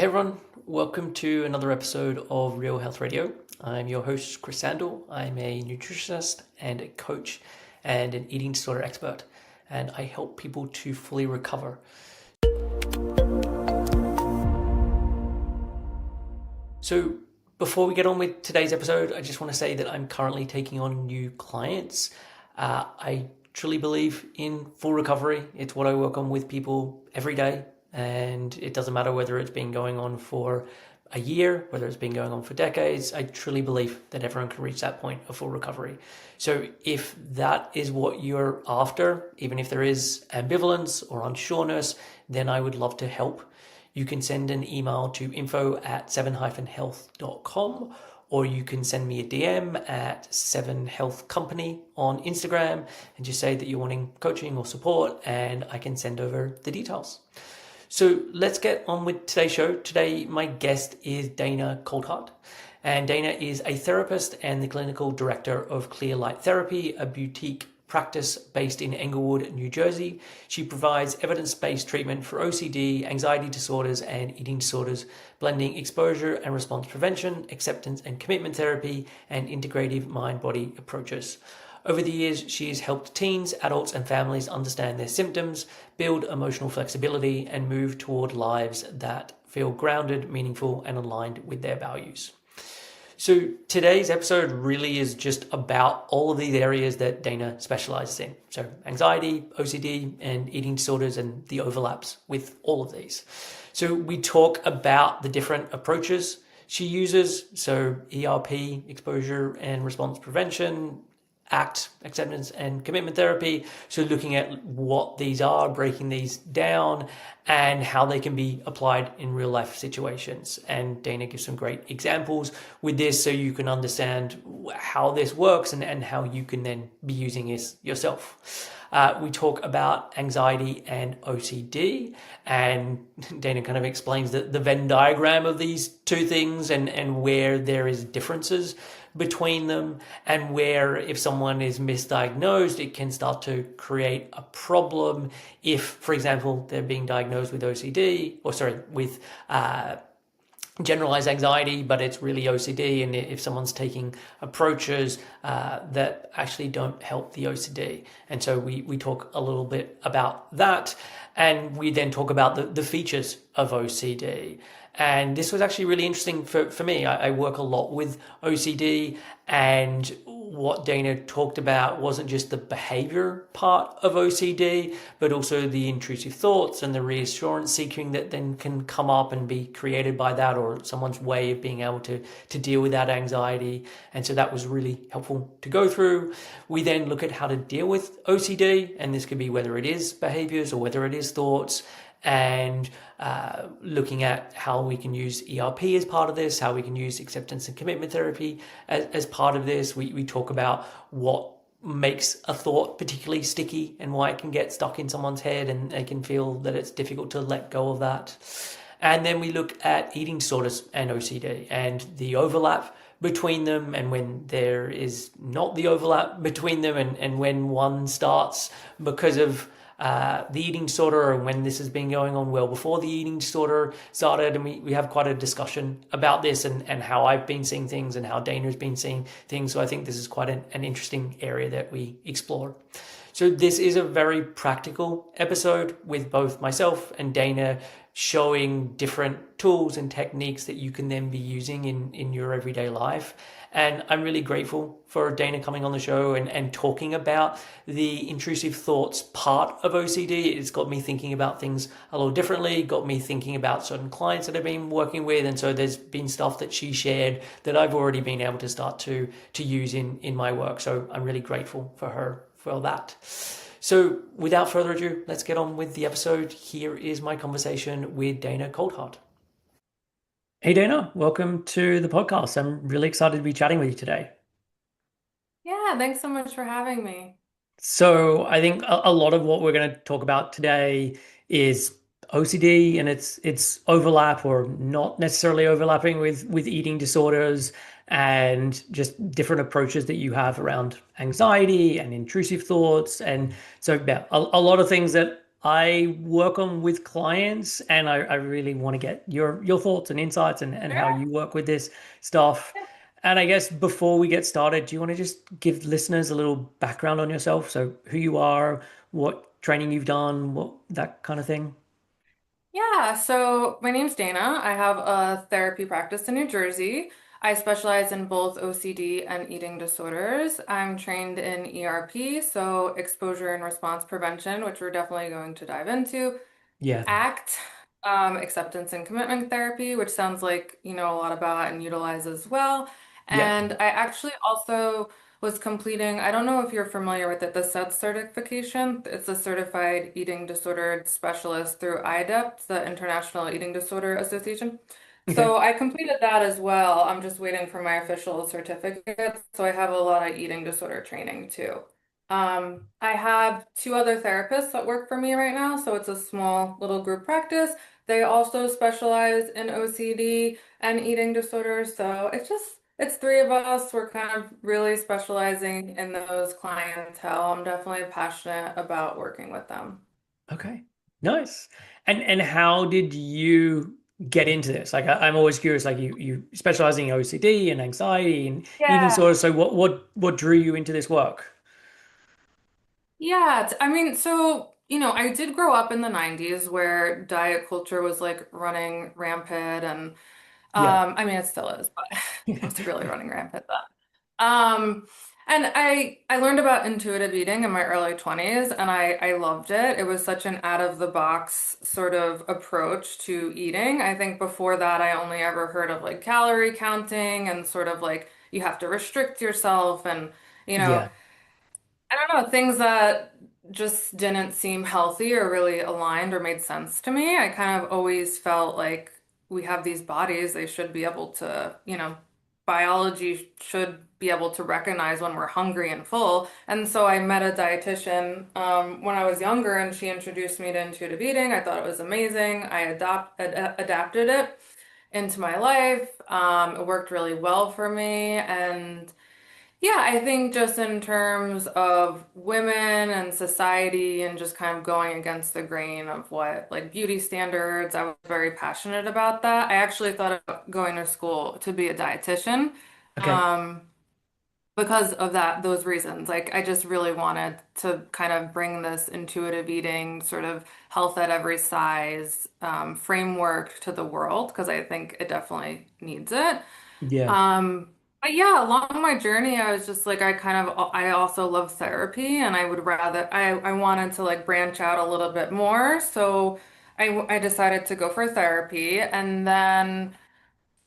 Hey everyone, welcome to another episode of Real Health Radio. I'm your host, Chris Sandel. I'm a nutritionist and a coach and an eating disorder expert, and I help people to fully recover. So before we get on with today's episode, I just want to say that I'm currently taking on new clients. I truly believe in full recovery. It's what I work on with people every day. And it doesn't matter whether it's been going on for a year, whether it's been going on for decades. I truly believe that everyone can reach that point of full recovery. So if that is what you're after, even if there is ambivalence or unsureness, then I would love to help. You can send an email to info@7-health.com, or you can send me a DM at 7Health Company on Instagram and just say that you're wanting coaching or support, and I can send over the details. So let's get on with today's show. Today, my guest is Dana Colthart. And Dana is a therapist and the clinical director of Clear Light Therapy, a boutique practice based in Englewood, New Jersey. She provides evidence-based treatment for OCD, anxiety disorders, and eating disorders, blending exposure and response prevention, acceptance and commitment therapy, and integrative mind-body approaches. Over the years, she has helped teens, adults, and families understand their symptoms, build emotional flexibility, and move toward lives that feel grounded, meaningful, and aligned with their values. So today's episode really is just about all of these areas that Dana specializes in. So anxiety, OCD, and eating disorders, and the overlaps with all of these. So we talk about the different approaches she uses. So ERP, exposure and response prevention, ACT, acceptance and commitment therapy. So looking at what these are, breaking these down, and how they can be applied in real life situations. And Dana gives some great examples with this so you can understand how this works and how you can then be using this yourself. We talk about anxiety and OCD, and Dana kind of explains the Venn diagram of these two things and where there is differences between them, and where if someone is misdiagnosed, it can start to create a problem if, for example, they're being diagnosed with OCD, with generalized anxiety, but it's really OCD, and if someone's taking approaches that actually don't help the OCD. And so we talk a little bit about that, and we then talk about the features of OCD. And this was actually really interesting for me. I work a lot with OCD, and what Dana talked about wasn't just the behavior part of OCD, but also the intrusive thoughts and the reassurance seeking that then can come up and be created by that, or someone's way of being able to deal with that anxiety. And so that was really helpful to go through. We then look at how to deal with OCD, and this could be whether it is behaviors or whether it is thoughts, and looking at how we can use ERP as part of this, how we can use acceptance and commitment therapy as part of this. We talk about what makes a thought particularly sticky and why it can get stuck in someone's head and they can feel that it's difficult to let go of that. And then we look at eating disorders and OCD and the overlap between them, and when there is not the overlap between them, and when one starts because of the eating disorder, and when this has been going on well before the eating disorder started. And we have quite a discussion about this and how I've been seeing things and how Dana's been seeing things. So I think this is quite an interesting area that we explore. So this is a very practical episode with both myself and Dana showing different tools and techniques that you can then be using in your everyday life. And I'm really grateful for Dana coming on the show and talking about the intrusive thoughts part of OCD. It's got me thinking about things a little differently, got me thinking about certain clients that I've been working with. And so there's been stuff that she shared that I've already been able to start to use in my work. So I'm really grateful for her for that. So without further ado, let's get on with the episode. Here is my conversation with Dana Colthart. Hey, Dana, welcome to the podcast. I'm really excited to be chatting with you today. Yeah, thanks so much for having me. So I think a lot of what we're going to talk about today is OCD and its overlap or not necessarily overlapping with eating disorders, and just different approaches that you have around anxiety and intrusive thoughts. And so yeah, a lot of things that I work on with clients, and I really want to get your thoughts and insights and how Sure. you work with this stuff. And I guess before we get started, do you want to just give listeners a little background on yourself? So who you are, what training you've done, what that kind of thing? Yeah, so my name's Dana. I have a therapy practice in New Jersey. I specialize in both OCD and eating disorders. I'm trained in ERP, so exposure and response prevention, which we're definitely going to dive into. Yeah. ACT, acceptance and commitment therapy, which sounds like you know a lot about and utilize as well. Yeah. And I actually also was completing, I don't know if you're familiar with it, the SED certification. It's a certified eating disorder specialist through IDEP, the International Eating Disorder Association. Okay. So I completed that as well. I'm just waiting for my official certificate. So I have a lot of eating disorder training too. I have two other therapists that work for me right now, so it's a small little group practice. They also specialize in OCD and eating disorders, so it's three of us. We're kind of really specializing in those clientele. I'm definitely passionate about working with them. Okay. Nice. And how did you get into this? Like I'm always curious, like you specializing in OCD and anxiety and eating Yeah. disorders. So what drew you into this work? Yeah, I mean, so, you know, I did grow up in the 90s where diet culture was like running rampant and Yeah. I mean, it still is, but it was really running rampant then. Um, and I learned about intuitive eating in my early 20s and I loved it. It was such an out of the box sort of approach to eating. I think before that I only ever heard of like calorie counting and sort of like you have to restrict yourself and you know Yeah. I don't know, things that just didn't seem healthy or really aligned or made sense to me. I kind of always felt like we have these bodies, they should be able to, you know, biology should be able to recognize when we're hungry and full. And so I met a dietitian when I was younger and she introduced me to intuitive eating. I thought it was amazing. Adapted it into my life. It worked really well for me. And yeah, I think just in terms of women and society and just kind of going against the grain of what like beauty standards, I was very passionate about that. I actually thought about going to school to be a dietitian, Okay. um, because of those reasons. Like I just really wanted to kind of bring this intuitive eating sort of health at every size, framework to the world because I think it definitely needs it. Yeah. Um, but yeah, along my journey, I was just like, I also love therapy and I would rather, I wanted to like branch out a little bit more. So I decided to go for therapy. And then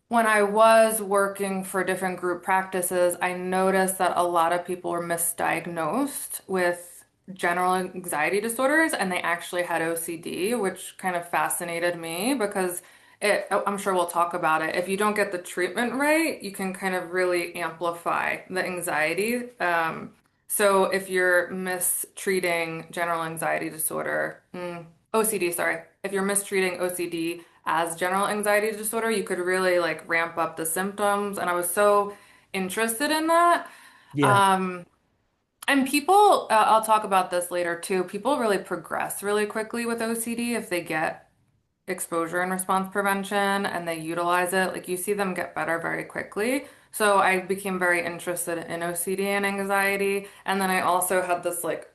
when I was working for different group practices, I noticed that a lot of people were misdiagnosed with general anxiety disorders and they actually had OCD, which kind of fascinated me because I'm sure we'll talk about it. If you don't get the treatment right, you can kind of really amplify the anxiety. So if you're mistreating general anxiety disorder, OCD, sorry, if you're mistreating OCD as general anxiety disorder, you could really like ramp up the symptoms. And I was so interested in that. Yeah. Um, and people, I'll talk about this later too. People really progress really quickly with OCD if they get exposure and response prevention and they utilize it. Like you see them get better very quickly. So I became very interested in OCD and anxiety. And then I also had this like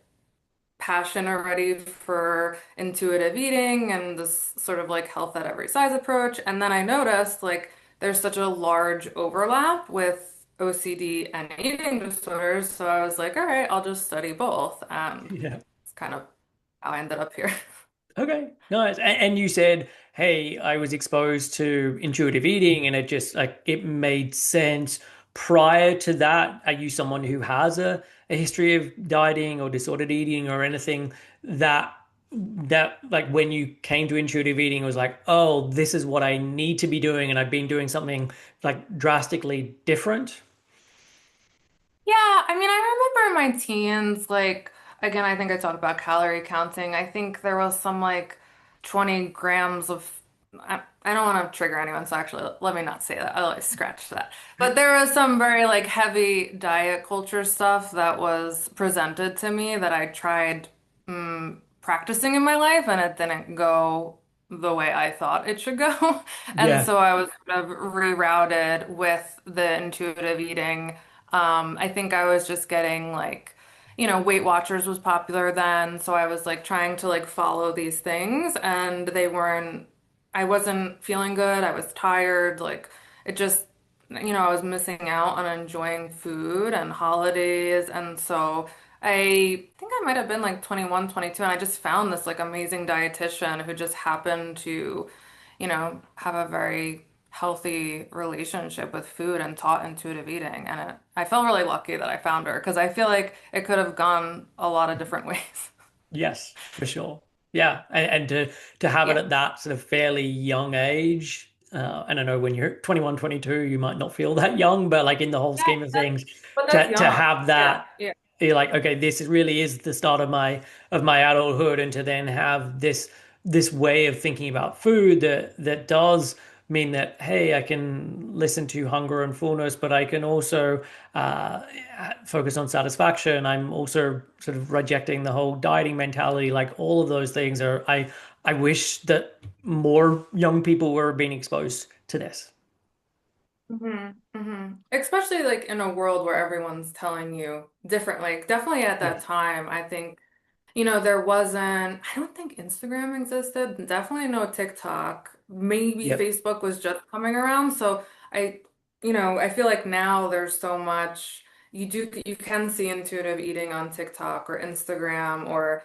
passion already for intuitive eating and this sort of like health at every size approach. And then I noticed like there's such a large overlap with OCD and eating disorders. So I was like, all right, I'll just study both. And Yeah. it's kind of how I ended up here. Okay, nice. And you said, hey, I was exposed to intuitive eating and it just like it made sense. Prior to that, are you someone who has a history of dieting or disordered eating or anything that like when you came to intuitive eating it was like, oh, this is what I need to be doing and I've been doing something like drastically different? Yeah, I mean, I remember in my teens, like, again, I think I talked about calorie counting. I think there was some like 20 grams of, I don't want to trigger anyone, so actually, let me not say that. I'll like scratch that. But there was some very like heavy diet culture stuff that was presented to me that I tried practicing in my life, and it didn't go the way I thought it should go. And Yeah. so I was kind of rerouted with the intuitive eating. I think I was just getting like, Weight Watchers was popular then, so I was like trying to like follow these things, and I wasn't feeling good. I was tired, like it just, I was missing out on enjoying food and holidays, and so I think I might have been like 21, 22, and I just found this like amazing dietitian who just happened to, have a very healthy relationship with food and taught intuitive eating. And I felt really lucky that I found her because I feel like it could have gone a lot of different ways. Yes, for sure. Yeah, and to have it Yeah. at that sort of fairly young age, and I know when you're 21, 22, you might not feel that young, but like in the whole Yeah, scheme of things, but that's to young. have Yeah, that, yeah. you're like, okay, this really is the start of my adulthood, and to then have this way of thinking about food that does mean that, hey, I can listen to hunger and fullness, but I can also uh, focus on satisfaction. I'm also sort of rejecting the whole dieting mentality. Like all of those things are, I wish that more young people were being exposed to this. Especially like in a world where everyone's telling you different, like definitely at that Yes. time, I think. There wasn't, I don't think Instagram existed, definitely no TikTok. Maybe Yep. Facebook was just coming around. So I, I feel like now there's so much you can see intuitive eating on TikTok or Instagram or,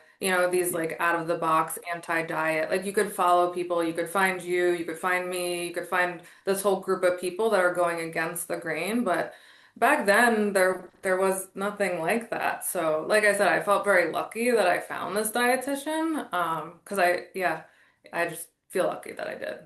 these like out of the box anti-diet. Like you could follow people, you could find me, you could find this whole group of people that are going against the grain, but back then, there was nothing like that. So, like I said, I felt very lucky that I found this dietitian. Because I just feel lucky that I did.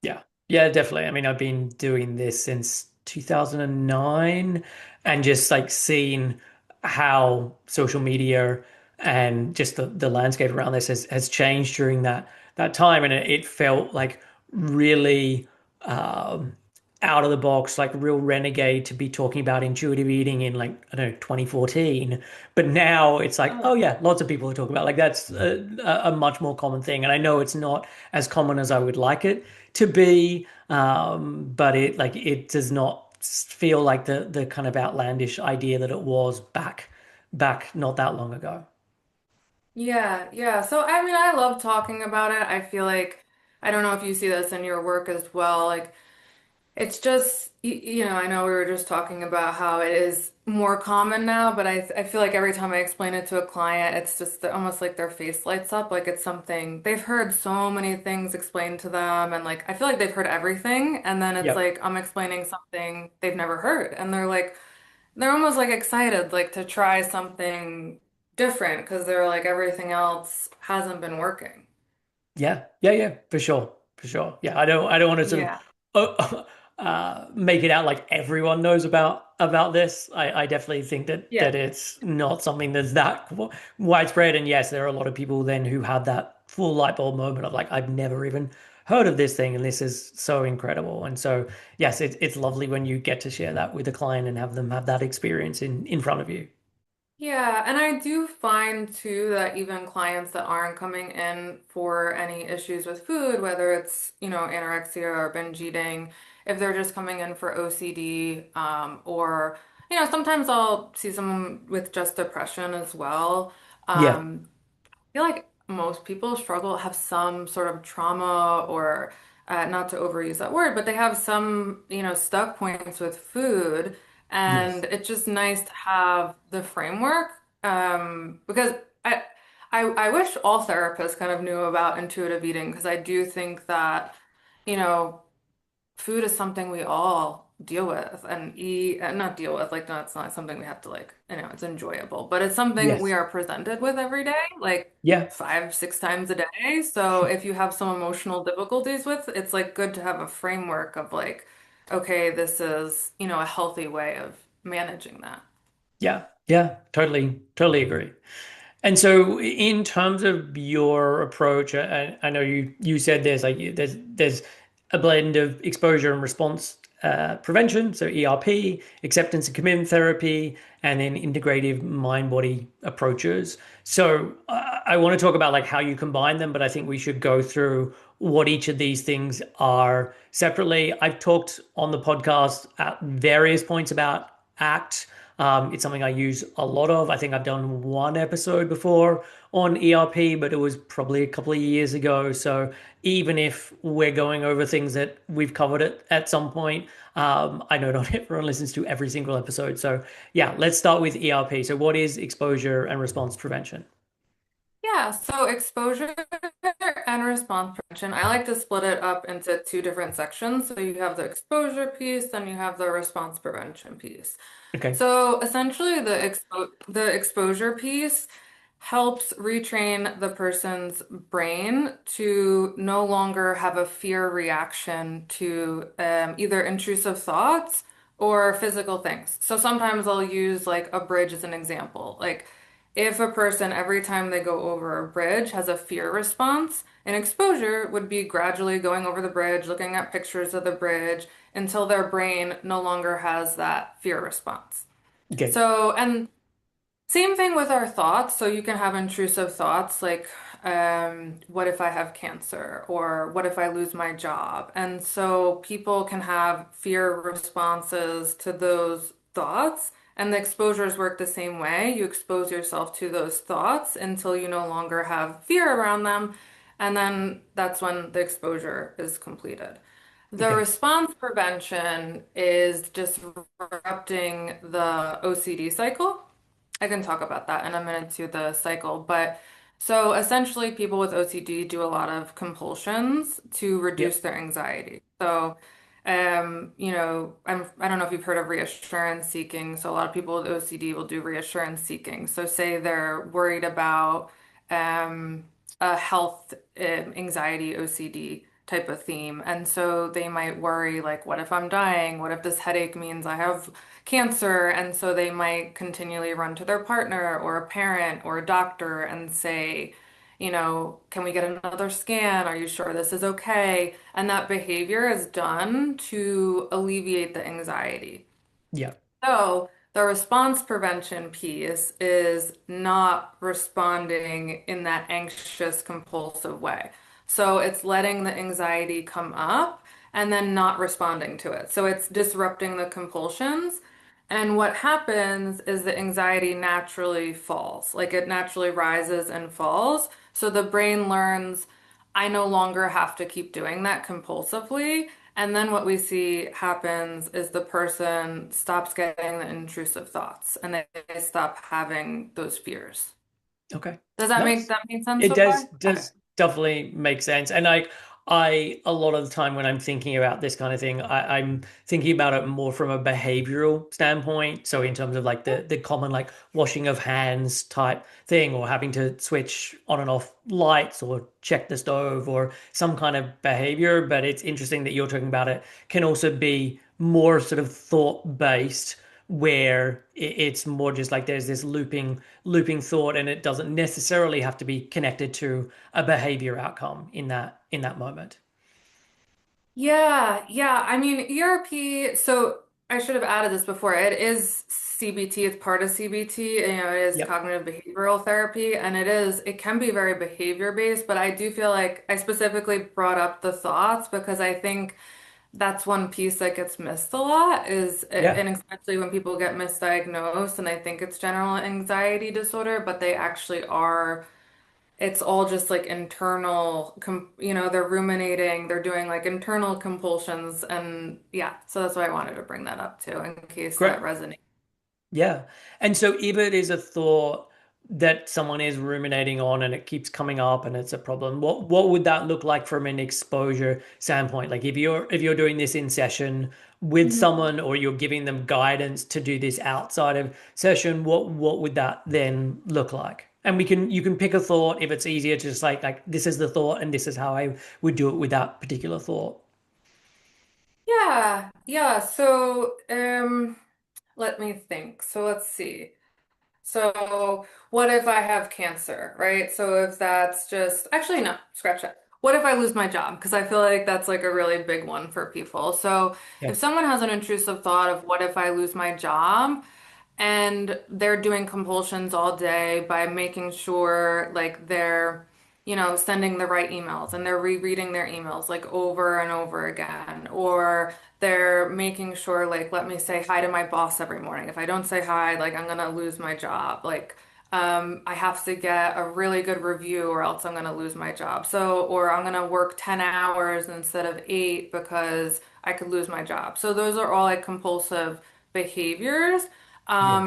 Yeah. Yeah, definitely. I mean, I've been doing this since 2009 and just like seeing how social media and just the landscape around this has changed during that time. And it felt like really um, out of the box, like real renegade to be talking about intuitive eating in like, I don't know, 2014. But now it's like, oh Oh. yeah, lots of people are talking about like that's a much more common thing. And I know it's not as common as I would like it to be, but it does not feel like the kind of outlandish idea that it was back not that long ago. Yeah, yeah. So, I mean, I love talking about it. I feel like, I don't know if you see this in your work as well. Like, it's just, I know we were just talking about how it is more common now, but I feel like every time I explain it to a client, it's just almost like their face lights up. Like it's something they've heard so many things explained to them. And like, I feel like they've heard everything. And then it's Yep. like, I'm explaining something they've never heard. And they're almost like excited, like to try something different because they're like, everything else hasn't been working. Yeah, yeah, yeah, for sure, for sure. Yeah, I don't want to sort of Yeah. make it out like everyone knows about this. I definitely think that Yeah. it's not something that's that widespread. And yes, there are a lot of people then who have that full light bulb moment of like, I've never even heard of this thing, and this is so incredible. And so, yes, it's lovely when you get to share that with a client and have them have that experience in front of you. Yeah, and I do find too that even clients that aren't coming in for any issues with food, whether it's, anorexia or binge eating, if they're just coming in for OCD, or, sometimes I'll see someone with just depression as well. Yeah. Feel like most people struggle, have some sort of trauma or not to overuse that word, but they have some, stuck points with food. And Yes. it's just nice to have the framework because I wish all therapists kind of knew about intuitive eating because I do think that, you know, food is something we all deal with and eat and not deal with like no, it's not something we have to like it's enjoyable but it's something we Yes. are presented with every day like Yeah. 5, 6 times a day, so if you have some emotional difficulties with it's like good to have a framework of like okay, this is a healthy way of managing that. Yeah. Yeah. Totally agree. And so, in terms of your approach, I know you said there's like there's a blend of exposure and response prevention, so ERP, acceptance and commitment therapy, and then integrative mind body approaches. So I want to talk about like how you combine them, but I think we should go through what each of these things are separately. I've talked on the podcast at various points about ACT. It's something I use a lot of. I think I've done one episode before on ERP, but it was probably a couple of years ago. So even if we're going over things that we've covered at some point, I know not everyone listens to every single episode. So yeah, let's start with ERP. So what is exposure and response prevention? Yeah, so exposure and response prevention, I like to split it up into two different sections. So you have the exposure piece, then you have the response prevention piece. Okay. So essentially, the exposure piece helps retrain the person's brain to no longer have a fear reaction to either intrusive thoughts or physical things. So sometimes I'll use like a bridge as an example. Like if a person every time they go over a bridge has a fear response, an exposure would be gradually going over the bridge, looking at pictures of the bridge until their brain no longer has that fear response. Okay. So, and same thing with our thoughts. So you can have intrusive thoughts like, what if I have cancer? Or what if I lose my job? And so people can have fear responses to those thoughts. And the exposures work the same way. You expose yourself to those thoughts until you no longer have fear around them. And then that's when the exposure is completed. The Okay. response prevention is disrupting the OCD cycle. I can talk about that in a minute to the cycle, but so essentially people with OCD do a lot of compulsions to reduce Yep. their anxiety. So, I don't know if you've heard of reassurance seeking. So a lot of people with OCD will do reassurance seeking. So say they're worried about um, a health anxiety OCD type of theme. And so they might worry like, what if I'm dying? What if this headache means I have cancer? And so they might continually run to their partner or a parent or a doctor and say, can we get another scan? Are you sure this is okay? And that behavior is done to alleviate the anxiety. Yeah. So the response prevention piece is not responding in that anxious, compulsive way. So it's letting the anxiety come up and then not responding to it. So it's disrupting the compulsions. And what happens is the anxiety naturally falls, like it naturally rises and falls. So the brain learns, I no longer have to keep doing that compulsively. And then what we see happens is the person stops getting the intrusive thoughts and they stop having those fears. Okay. Does that make Nice. that make sense It so does far? Okay. does definitely make sense. And I a lot of the time when I'm thinking about this kind of thing, I'm thinking about it more from a behavioral standpoint. So in terms of like the common like washing of hands type thing, or having to switch on and off lights or check the stove or some kind of behavior. But it's interesting that you're talking about it can also be more sort of thought based, where it's more just like there's this looping thought, and it doesn't necessarily have to be connected to a behavior outcome in that moment. Yeah, yeah. I mean, ERP, so I should have added this before. It is CBT, it's part of CBT, it is Yep. cognitive behavioral therapy, and it can be very behavior based, but I do feel like I specifically brought up the thoughts because I think that's one piece that gets missed a lot Yeah. and especially when people get misdiagnosed and they think it's general anxiety disorder, but they actually are, it's all just like they're ruminating, they're doing like internal compulsions and yeah, so that's why I wanted to bring that up too in case Great. that resonates. Yeah. And so if it is a thought that someone is ruminating on and it keeps coming up and it's a problem, what would that look like from an exposure standpoint? Like if you're doing this in session with Mhm. someone, or you're giving them guidance to do this outside of session, what would that then look like? And you can pick a thought if it's easier to just like this is the thought and this is how I would do it with that particular thought. Yeah, yeah. So, let me think. So let's see. So, what if I have cancer, right? So, if that's just actually, no, scratch that. what if I lose my job? Because I feel like that's like a really big one for people. So Yeah. if someone has an intrusive thought of what if I lose my job, and they're doing compulsions all day by making sure like they're, sending the right emails and they're rereading their emails like over and over again, or they're making sure like let me say hi to my boss every morning. If I don't say hi, like I'm gonna lose my job. Like I have to get a really good review or else I'm gonna lose my job. So, or I'm gonna work 10 hours instead of 8 because I could lose my job. So those are all like compulsive behaviors. Yeah.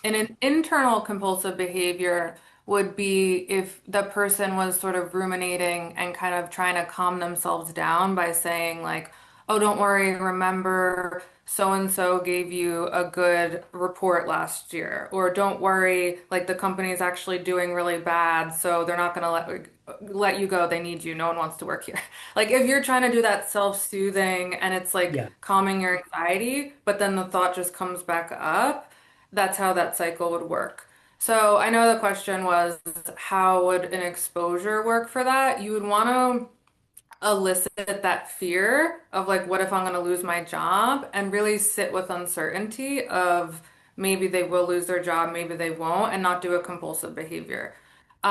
And an internal compulsive behavior would be if the person was sort of ruminating and kind of trying to calm themselves down by saying, like, oh, don't worry, remember so and so gave you a good report last year. Or don't worry, like the company's actually doing really bad, so they're not going to let you go. They need you. No one wants to work here. Like if you're trying to do that self-soothing and it's like Yeah. calming your anxiety, but then the thought just comes back up, that's how that cycle would work. So I know the question was, how would an exposure work for that? You would want to elicit that fear of like, what if I'm going to lose my job? And really sit with uncertainty of maybe they will lose their job, maybe they won't, and not do a compulsive behavior.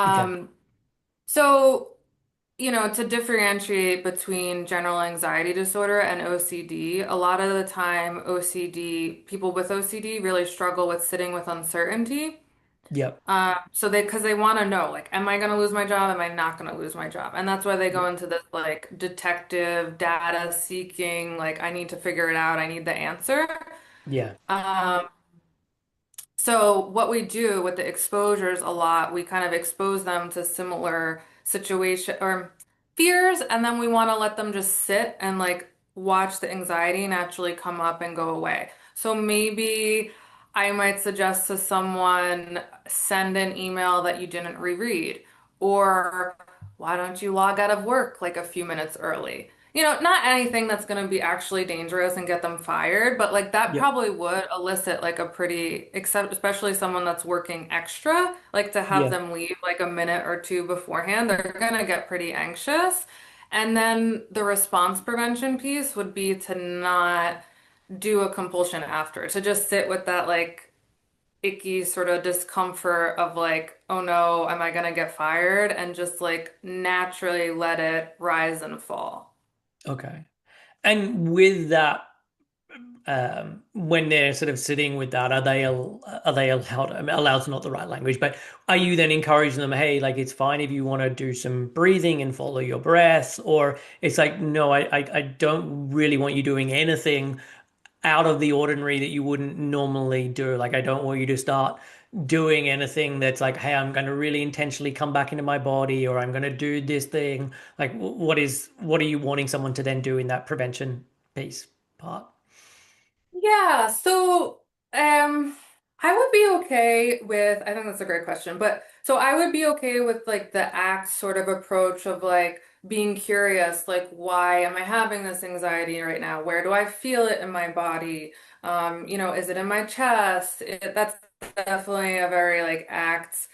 Okay. Um, so to differentiate between general anxiety disorder and OCD, a lot of the time people with OCD really struggle with sitting with uncertainty. Yep. Because they want to know, like, am I going to lose my job? Am I not going to lose my job? And that's why they go into this like detective data seeking, like, I need to figure it out. I need the answer. Yeah. Um, so what we do with the exposures a lot, we kind of expose them to similar situation or fears, and then we want to let them just sit and like watch the anxiety naturally come up and go away. So maybe I might suggest to someone send an email that you didn't reread, or why don't you log out of work like a few minutes early? Not anything that's going to be actually dangerous and get them fired, but like that Yep. probably would elicit like a pretty, except especially someone that's working extra, like to have Yeah. them leave like a minute or two beforehand, they're going to get pretty anxious. And then the response prevention piece would be to not do a compulsion after, to just sit with that like icky sort of discomfort of like, oh no, am I going to get fired? And just like naturally let it rise and fall. Okay. And with that, when they're sort of sitting with that, are they allowed? I mean, allowed's not the right language, but are you then encouraging them, hey, like it's fine if you want to do some breathing and follow your breath, or it's like, no, I don't really want you doing anything out of the ordinary that you wouldn't normally do. Like I don't want you to start doing anything that's like, hey, I'm going to really intentionally come back into my body, or I'm going to do this thing. Like, what are you wanting someone to then do in that prevention piece part? Yeah, so I would be okay with, I think that's a great question, but so I would be okay with like the ACT sort of approach of like being curious, like why am I having this anxiety right now? Where do I feel it in my body? Is it in my chest? That's definitely a very like ACT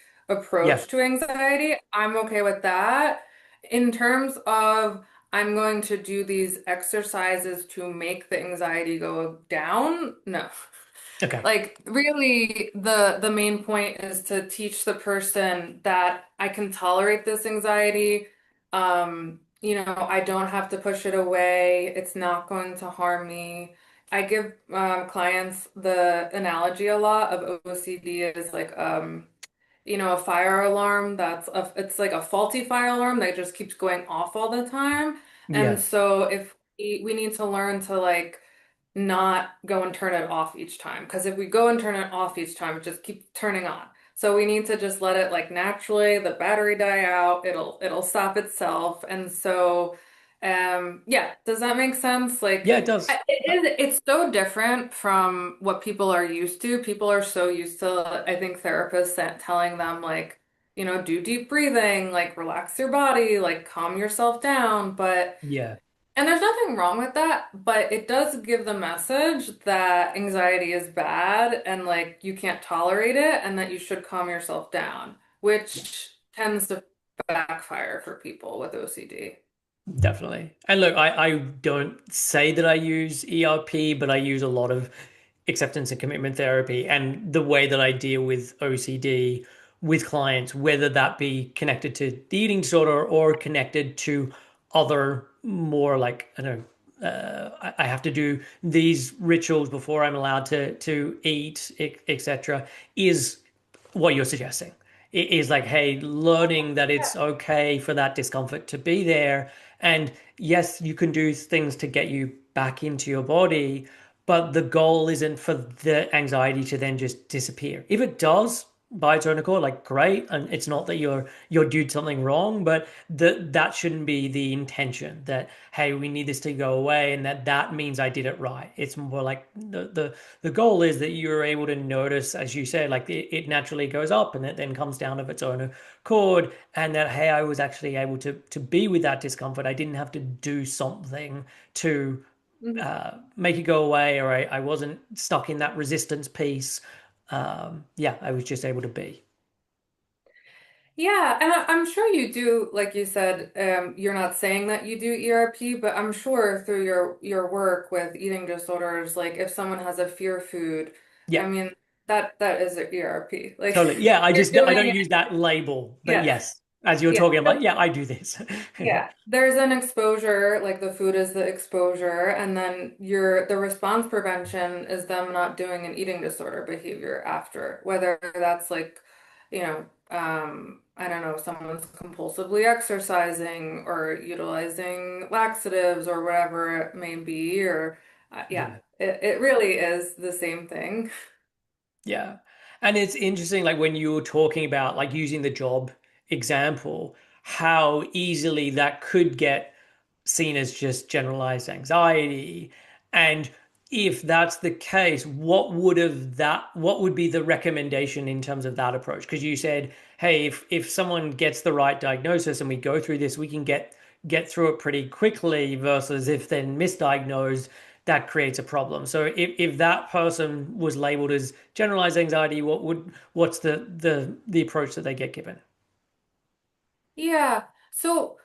Yeah. approach to anxiety. I'm okay with that. In terms of I'm going to do these exercises to make the anxiety go down. No. Okay. Like really the main point is to teach the person that I can tolerate this anxiety. I don't have to push it away. It's not going to harm me. I give clients the analogy a lot of OCD is like a fire alarm it's like a faulty fire alarm that just keeps going off all the time. And Yeah. so if we need to learn to like not go and turn it off each time, because if we go and turn it off each time, it just keeps turning on. So we need to just let it like naturally, the battery die out, it'll stop itself. And so yeah, does that make sense? Like Yeah, it does. it's so different from what people are used to. People are so used to, I think, therapists telling them like, do deep breathing, like relax your body, like calm yourself down. Yeah. And there's nothing wrong with that, but it does give the message that anxiety is bad and like you can't tolerate it and that you should calm yourself down, which tends to backfire for people with OCD. Definitely. And look, I don't say that I use ERP, but I use a lot of acceptance and commitment therapy. And the way that I deal with OCD with clients, whether that be connected to the eating disorder or connected to other more like, I don't know, I have to do these rituals before I'm allowed to eat, etc., is what you're suggesting. It is like, hey, learning that it's okay for that discomfort to be there. And yes, you can do things to get you back into your body, but the goal isn't for the anxiety to then just disappear. If it does by its own accord, like great, and it's not that you're doing something wrong, but that shouldn't be the intention that, hey, we need this to go away and that means I did it right. It's more like the goal is that you're able to notice, as you said, like it naturally goes up and it then comes down of its own accord, and that, hey, I was actually able to be with that discomfort. I didn't have to do something to make it go away, or I wasn't stuck in that resistance piece. Yeah, I was just able to be. Yeah, and I'm sure you do, like you said, you're not saying that you do ERP, but I'm sure through your work with eating disorders, like if someone has a fear food, I Yeah, mean that is a ERP. Like totally. Yeah, you're I doing don't it. use that label, but Yeah. yes, as you're Yeah. talking, I'm like, yeah, I do this. Yeah, there's an exposure, like the food is the exposure, and then the response prevention is them not doing an eating disorder behavior after, whether that's like, I don't know, someone's compulsively exercising or utilizing laxatives or whatever it may be, or yeah, Yeah. it really is the same thing. Yeah. And it's interesting, like when you were talking about like using the job example, how easily that could get seen as just generalized anxiety. And if that's the case, what would be the recommendation in terms of that approach? Because you said, hey, if someone gets the right diagnosis and we go through this, we can get through it pretty quickly versus if then misdiagnosed, that creates a problem. So if that person was labeled as generalized anxiety, what's the approach that they get given? Yeah. So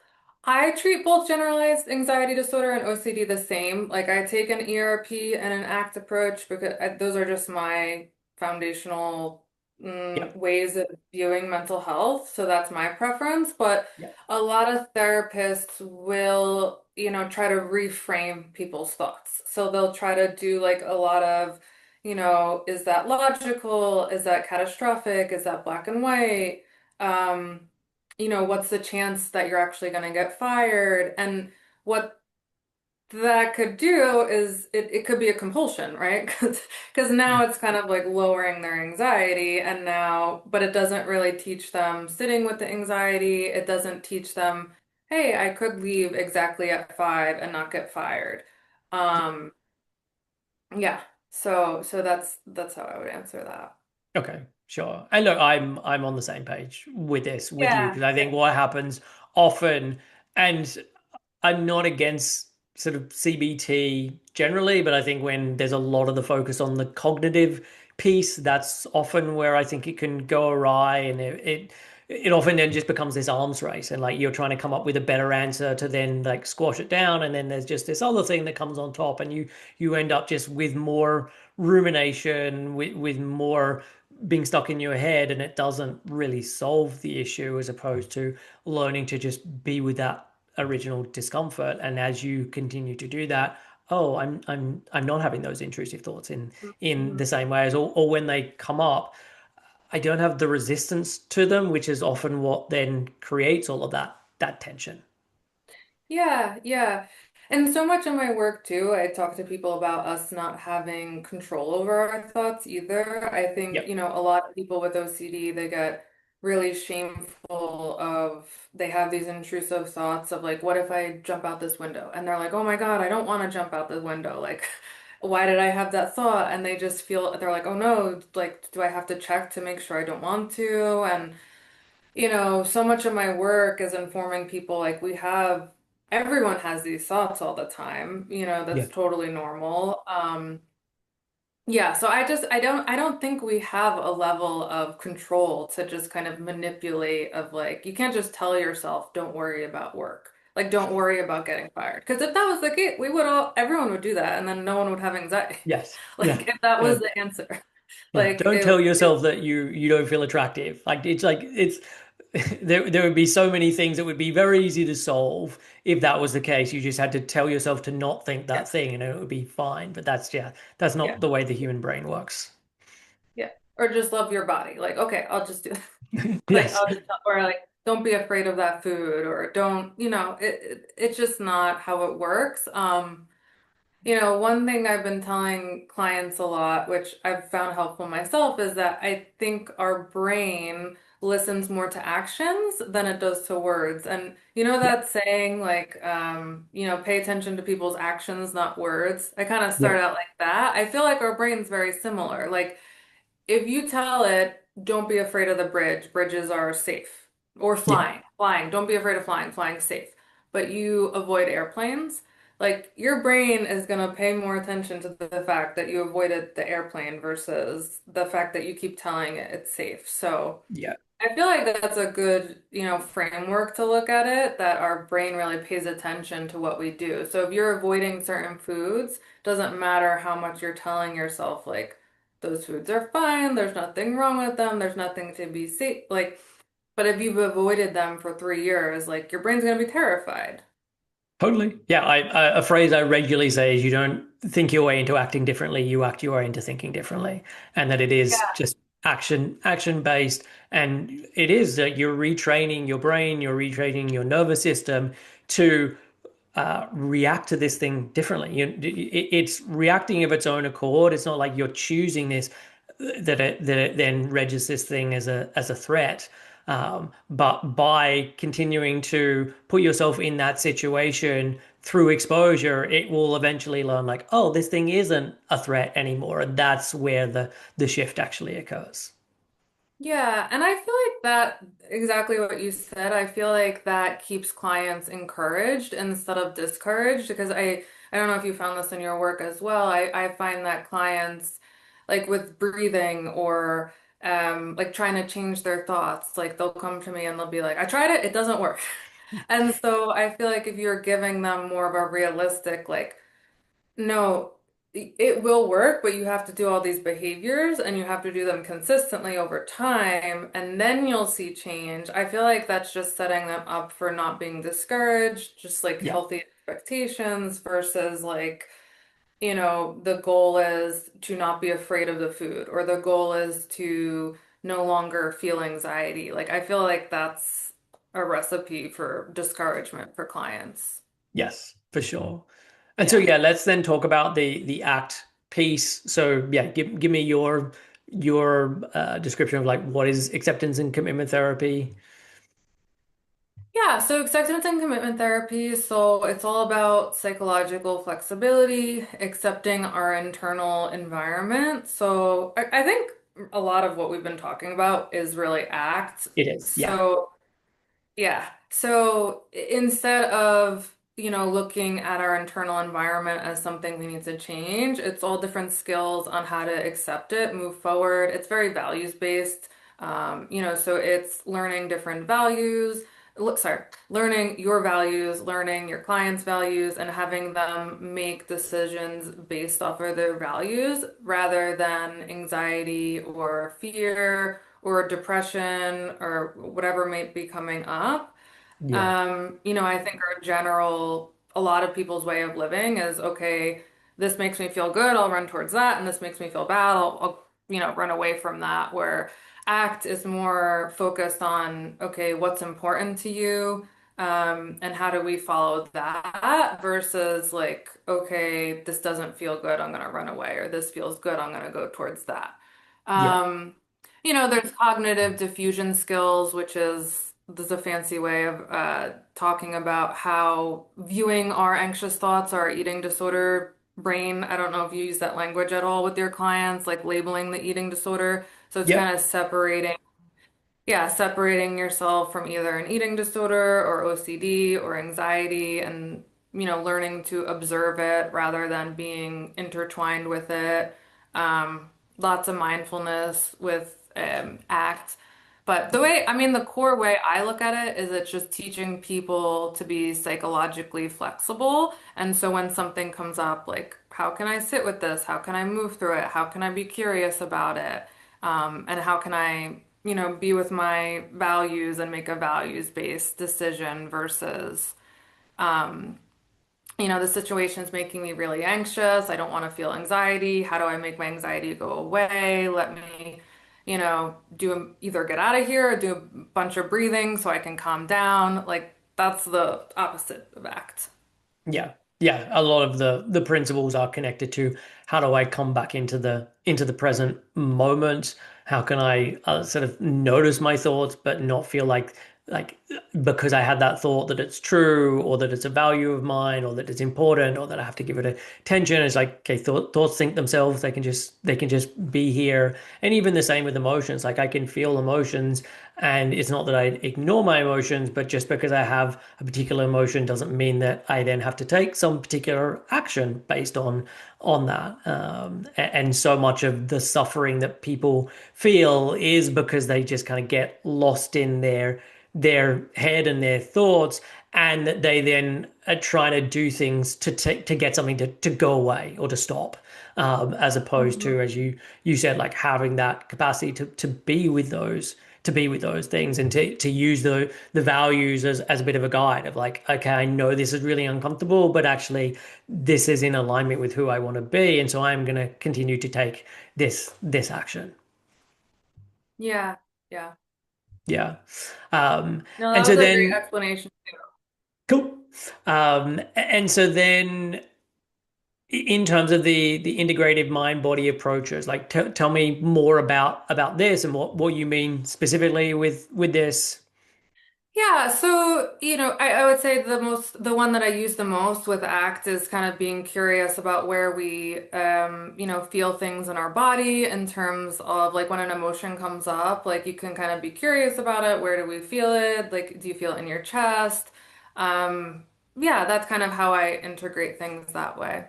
I treat both generalized anxiety disorder and OCD the same. Like I take an ERP and an ACT approach because those are just my foundational Yeah. ways of viewing mental health. So that's my preference. But Yeah. a lot of therapists will, try to reframe people's thoughts. So they'll try to do like a lot of, is that logical? Is that catastrophic? Is that black and white? Um, what's the chance that you're actually going to get fired? And what that could do is it could be a compulsion, right? Because now it's kind of like lowering their anxiety and but it doesn't really teach them sitting with the anxiety. It doesn't teach them, hey, I could leave exactly at 5 and not get fired. Um, yeah. So that's how I would answer that. Okay, sure. And look, I'm on the same page with this with you Yeah. because I think what happens often, and I'm not against sort of CBT generally, but I think when there's a lot of the focus on the cognitive piece, that's often where I think it can go awry, and it often then just becomes this arms race, and like you're trying to come up with a better answer to then like squash it down, and then there's just this other thing that comes on top, and you end up just with more rumination, with more being stuck in your head, and it doesn't really solve the issue as opposed to learning to just be with that original discomfort. And as you continue to do that, oh, I'm not having those intrusive thoughts in Mhm. the same way as, or when they come up, I don't have the resistance to them, which is often what then creates all of that tension. Yeah, yeah. And so much in my work too, I talk to people about us not having control over our thoughts either. I think, Yep. a lot of people with OCD, they get really shameful of they have these intrusive thoughts of like, what if I jump out this window? And they're like, oh my God, I don't want to jump out the window. Like, why did I have that thought? And they just feel they're like, oh no, like, do I have to check to make sure I don't want to? And so much of my work is informing people like everyone has these thoughts all the time, Yeah. that's totally normal. Yeah, so I don't think we have a level of control to just kind of manipulate of like you can't just tell yourself don't worry about work. Like, don't worry about getting fired. Because if that was the case, everyone would do that, and then no one would have anxiety. Yes. Like, Yeah. if that Yeah. was the answer, Yeah. like Don't tell yourself that you don't feel attractive. Like it's there would be so many things that would be very easy to solve if that was the case. You just had to tell yourself to not think yeah, that thing and it would be fine. But that's yeah, not the way the human brain works. yeah. Or just love your body. Like, okay, I'll just do like Yes. I'll just or like don't be afraid of that food or don't, it's just not how it works. One thing I've been telling clients a lot, which I've found helpful myself, is that I think our brain listens more to actions than it does to words. And you know Yeah. that saying, like, pay attention to people's actions, not words. I kind of Yeah. start out like that. I feel like our brain's very similar. Like, if you tell it, don't be afraid of the bridge, bridges are safe. Or Yeah. flying, don't be afraid of flying, flying's safe. But you avoid airplanes, like your brain is going to pay more attention to the fact that you avoided the airplane versus the fact that you keep telling it it's safe. So Yeah. I feel like that's a good, framework to look at it, that our brain really pays attention to what we do. So if you're avoiding certain foods, doesn't matter how much you're telling yourself, like, those foods are fine, there's nothing wrong with them, there's nothing to be safe, like, but if you've avoided them for 3 years, like, your brain's gonna be terrified. Totally. Yeah, a phrase I regularly say is you don't think your way into acting differently, you act your way into thinking differently. And that it is Yeah. just action based. And it is that you're retraining your brain, you're retraining your nervous system to react to this thing differently. It's reacting of its own accord. It's not like you're choosing this that it then registers this thing as a threat. But by continuing to put yourself in that situation through exposure, it will eventually learn like, oh, this thing isn't a threat anymore, and that's where the shift actually occurs. Yeah, and I feel like that exactly what you said. I feel like that keeps clients encouraged instead of discouraged because I don't know if you found this in your work as well. I find that clients like with breathing or like trying to change their thoughts, like they'll come to me and they'll be like, I tried it, it doesn't work. And so I feel like if you're giving them more of a realistic, like, no, it will work, but you have to do all these behaviors and you have to do them consistently over time, and then you'll see change. I feel like that's just setting them up for not being discouraged, just like Yeah. healthy expectations versus like, the goal is to not be afraid of the food or the goal is to no longer feel anxiety. Like, I feel like that's a recipe for discouragement for clients. Yes, for sure. And so Yeah. yeah, let's then talk about the act piece. So yeah, give me your description of like what is acceptance and commitment therapy. Yeah, so acceptance and commitment therapy. So it's all about psychological flexibility, accepting our internal environment. So I think a lot of what we've been talking about is really ACT. It is. Yeah. So yeah. So instead of, looking at our internal environment as something we need to change, it's all different skills on how to accept it, move forward. It's very values based. So it's learning different values, learning your values, learning your clients' values, and having them make decisions based off of their values rather than anxiety or fear or depression or whatever may be coming up. Yeah. I think a lot of people's way of living is, okay, this makes me feel good, I'll run towards that, and this makes me feel bad, I'll run away from that. Where ACT is more focused on, okay, what's important to you, and how do we follow that versus like, okay, this doesn't feel good, I'm gonna run away, or this feels good, I'm gonna go towards that. Yeah. Um, there's cognitive diffusion skills, which is there's a fancy way of talking about how viewing our anxious thoughts, our eating disorder brain. I don't know if you use that language at all with your clients, like labeling the eating disorder. So it's Yep. kind of separating yourself from either an eating disorder or OCD or anxiety and, learning to observe it rather than being intertwined with it. Lots of mindfulness with ACT. But the way, I mean, the core way I look at it is it's just teaching people to be psychologically flexible. And so when something comes up, like, how can I sit with this? How can I move through it? How can I be curious about it? And how can I, be with my values and make a values-based decision versus, the situation's making me really anxious. I don't want to feel anxiety. How do I make my anxiety go away? Let me, either get out of here or do a bunch of breathing so I can calm down. Like that's the opposite of ACT. Yeah. Yeah. A lot of the principles are connected to how do I come back into the present moment? How can I sort of notice my thoughts, but not feel like because I had that thought that it's true or that it's a value of mine or that it's important or that I have to give it attention. It's like, okay, thoughts think themselves. They can just be here. And even the same with emotions. Like I can feel emotions and it's not that I ignore my emotions, but just because I have a particular emotion doesn't mean that I then have to take some particular action based on that. And so much of the suffering that people feel is because they just kind of get lost in their head and their thoughts, and that they then are trying to do things to get something to go away or to stop, as opposed Mhm. to, as you said, like having that capacity to be with those things and to use the values as a bit of a guide of like, okay, I know this is really uncomfortable, but actually this is in alignment with who I want to be, and so I'm going to continue to take this action. Yeah, yeah. Yeah. Um, No, and that so was a great then explanation too. cool. And so then in terms of the integrative mind body approaches, like tell me more about this and what you mean specifically with this. Yeah, so I would say the one that I use the most with ACT is kind of being curious about where we feel things in our body in terms of like when an emotion comes up, like you can kind of be curious about it. Where do we feel it? Like, do you feel it in your chest? Yeah, that's kind of how I integrate things that way.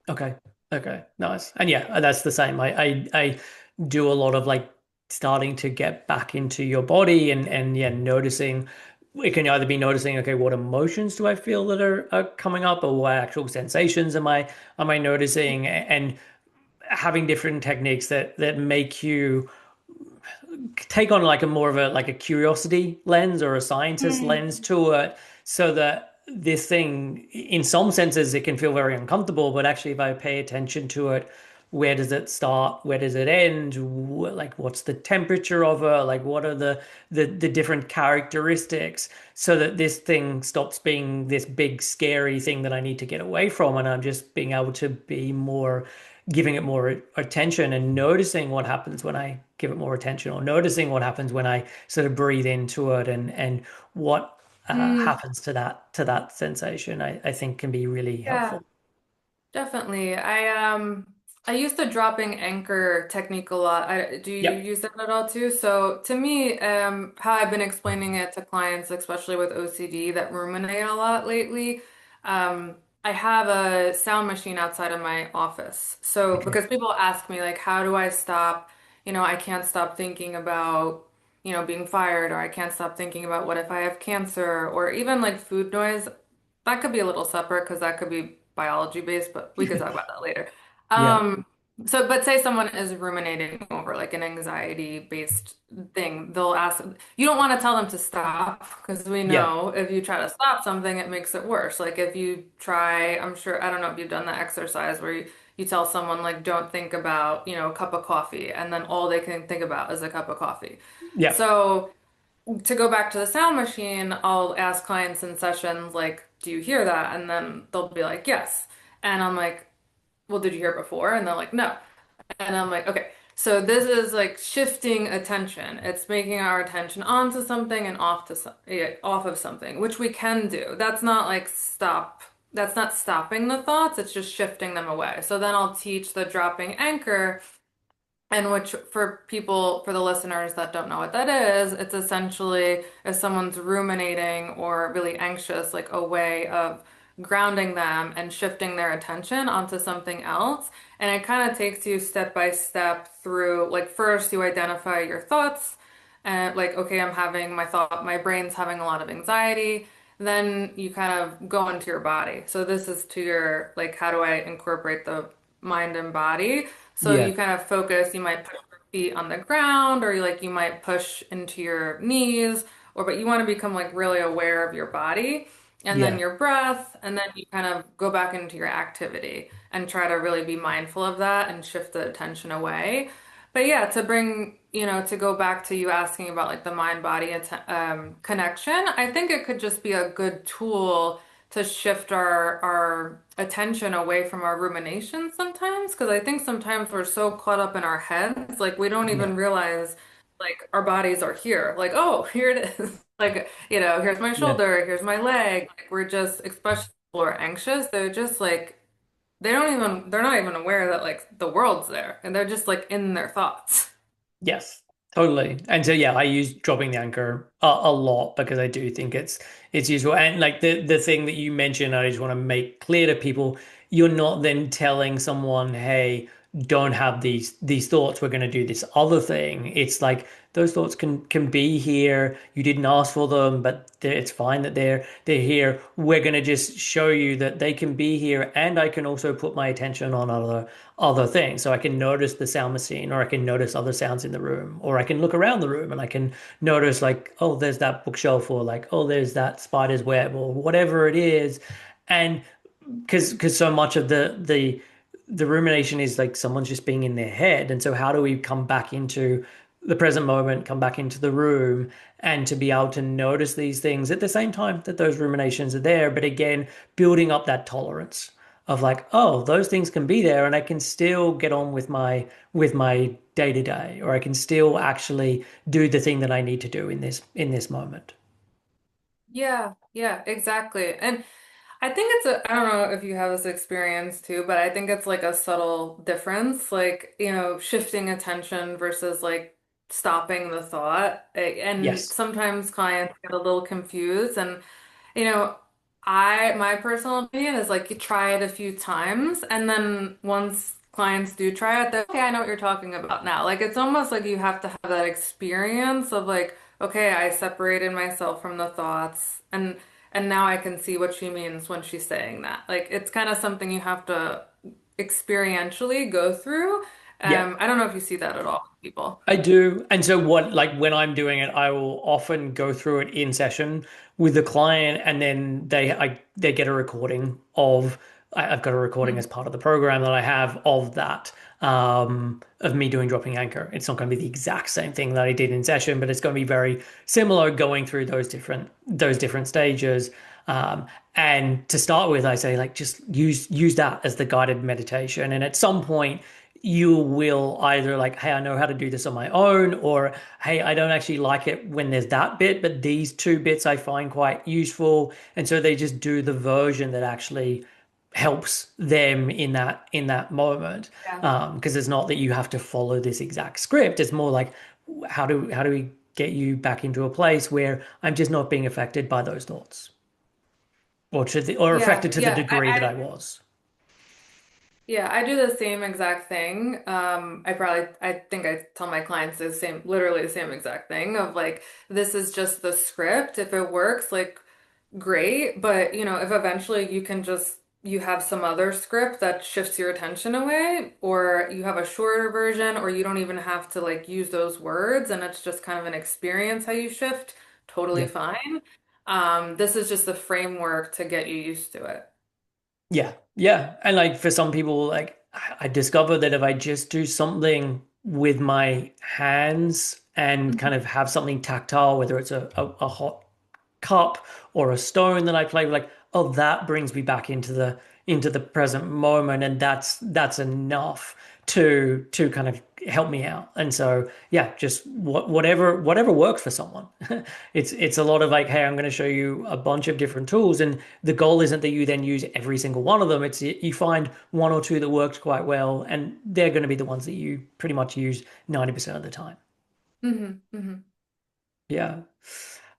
Okay. Okay. Nice. And yeah, that's the same. I do a lot of like starting to get back into your body and yeah, noticing. It can either be noticing, okay, what emotions do I feel that are coming up, or what actual sensations am I noticing, and having different techniques that make you take on like a more of a like a curiosity lens or a scientist lens Mm. to it, so that this thing, in some senses, it can feel very uncomfortable, but actually, if I pay attention to it, where does it start? Where does it end? Like, what's the temperature of it? Like, what are the different characteristics, so that this thing stops being this big scary thing that I need to get away from, and I'm just being able to be more giving it more attention and noticing what happens when I give it more attention, or noticing what happens when I sort of breathe into it, and what Mm, happens to that sensation, I think can be really yeah. helpful. Definitely. I use the dropping anchor technique a lot. Do you Yep. use that at all too? So to me, how I've been explaining it to clients, especially with OCD that ruminate a lot lately, I have a sound machine outside of my office. So Okay. because people ask me like, how do I stop? I can't stop thinking about, being fired, or I can't stop thinking about what if I have cancer, or even like food noise. That could be a little separate because that could be biology based, but we could talk about that later. Yeah. Um, but say someone is ruminating over like an anxiety based thing, they'll ask, you don't want to tell them to stop because we Yeah. know if you try to stop something, it makes it worse. Like if you try, I'm sure, I don't know if you've done the exercise where you tell someone like, don't think about, a cup of coffee, and then all they can think about is a cup of coffee. Yeah. So to go back to the sound machine, I'll ask clients in sessions like, "Do you hear that?" And then they'll be like, "Yes." And I'm like, "Well, did you hear it before?" And they're like, "No." And I'm like, "Okay." So this is like shifting attention. It's making our attention onto something and off of something, which we can do. That's not like stop. That's not stopping the thoughts. It's just shifting them away. So then I'll teach the dropping anchor, and which for people, for the listeners that don't know what that is, it's essentially if someone's ruminating or really anxious, like a way of grounding them and shifting their attention onto something else. And it kind of takes you step by step through, like first you identify your thoughts, and like, okay, my brain's having a lot of anxiety, then you kind of go into your body. So this is to your, like, how do I incorporate the mind and body? So Yeah. you kind of focus, you might put your feet on the ground, or you might push into your knees, but you want to become like really aware of your body and then Yeah. your breath, and then you kind of go back into your activity and try to really be mindful of that and shift the attention away. But yeah, to go back to you asking about like the mind-body connection, I think it could just be a good tool to shift our attention away from our rumination sometimes, because I think sometimes we're so caught up in our heads, like we don't Yeah. even realize like our bodies are here. Like, oh, here it is. Like, here's my Yeah. shoulder, here's my leg. Like, we're just, especially people who are anxious, they're just like they're not even aware that like the world's there, and they're just like in their thoughts. Yes, totally. And so yeah, I use dropping the anchor a lot because I do think it's useful. And like the thing that you mentioned, I just want to make clear to people, you're not then telling someone, hey, don't have these thoughts. We're going to do this other thing. It's like those thoughts can be here. You didn't ask for them, but it's fine that they're here. We're going to just show you that they can be here, and I can also put my attention on other things. So I can notice the sound machine, or I can notice other sounds in the room, or I can look around the room and I can notice like, oh, there's that bookshelf, or like, oh, there's that spider's web, or whatever it is. And because so much of the rumination is like someone's just being in their head. And so how do we come back into the present moment, come back into the room, and to be able to notice these things at the same time that those ruminations are there, but again, building up that tolerance of like, oh, those things can be there and I can still get on with my day to day, or I can still actually do the thing that I need to do in this moment. Yeah, yeah, exactly. And I think I don't know if you have this experience too, but I think it's like a subtle difference, like, shifting attention versus like stopping the thought. And Yes. sometimes clients get a little confused. And, you know, my personal opinion is like you try it a few times, and then once clients do try it, they're okay, I know what you're talking about now. Like it's almost like you have to have that experience of like, okay, I separated myself from the thoughts, and now I can see what she means when she's saying that. Like it's kind of something you have to experientially go through. Yeah. I don't know if you see that at all with people. I do. And so what, like when I'm doing it, I will often go through it in session with the client, and then they get a recording of I've got a recording Hmm. as part of the program that I have of that, of me doing dropping anchor. It's not going to be the exact same thing that I did in session, but it's going to be very similar going through those different stages. Um, and to start with, I say like just use that as the guided meditation. And at some point you will either like, hey, I know how to do this on my own, or hey, I don't actually like it when there's that bit, but these two bits I find quite useful. And so they just do the version that actually helps them in that moment. Yeah. Because it's not that you have to follow this exact script. It's more like how do we get you back into a place where I'm just not being affected by those thoughts, or Yeah, affected to the yeah. degree that I was. Yeah, I do the same exact thing. I think I tell my clients literally the same exact thing of like, this is just the script. If it works, like, great. But, if eventually you have some other script that shifts your attention away, or you have a shorter version, or you don't even have to like use those words, and it's just kind of an experience how you shift, totally Yeah. fine. This is just the framework to get you used to it. Yeah, yeah. And like for some people, like I discovered that if I just do something with my hands and kind of have something tactile, whether it's a hot cup or a stone that I play with, like, oh, that brings me back into the present moment, and that's enough to kind of help me out. And so yeah, just whatever works for someone. It's a lot of like, hey, I'm going to show you a bunch of different tools, and the goal isn't that you then use every single one of them. It's you find one or two that works quite well, and they're going to be the ones that you pretty much use 90% of the time. Hmm. Hmm. Yeah.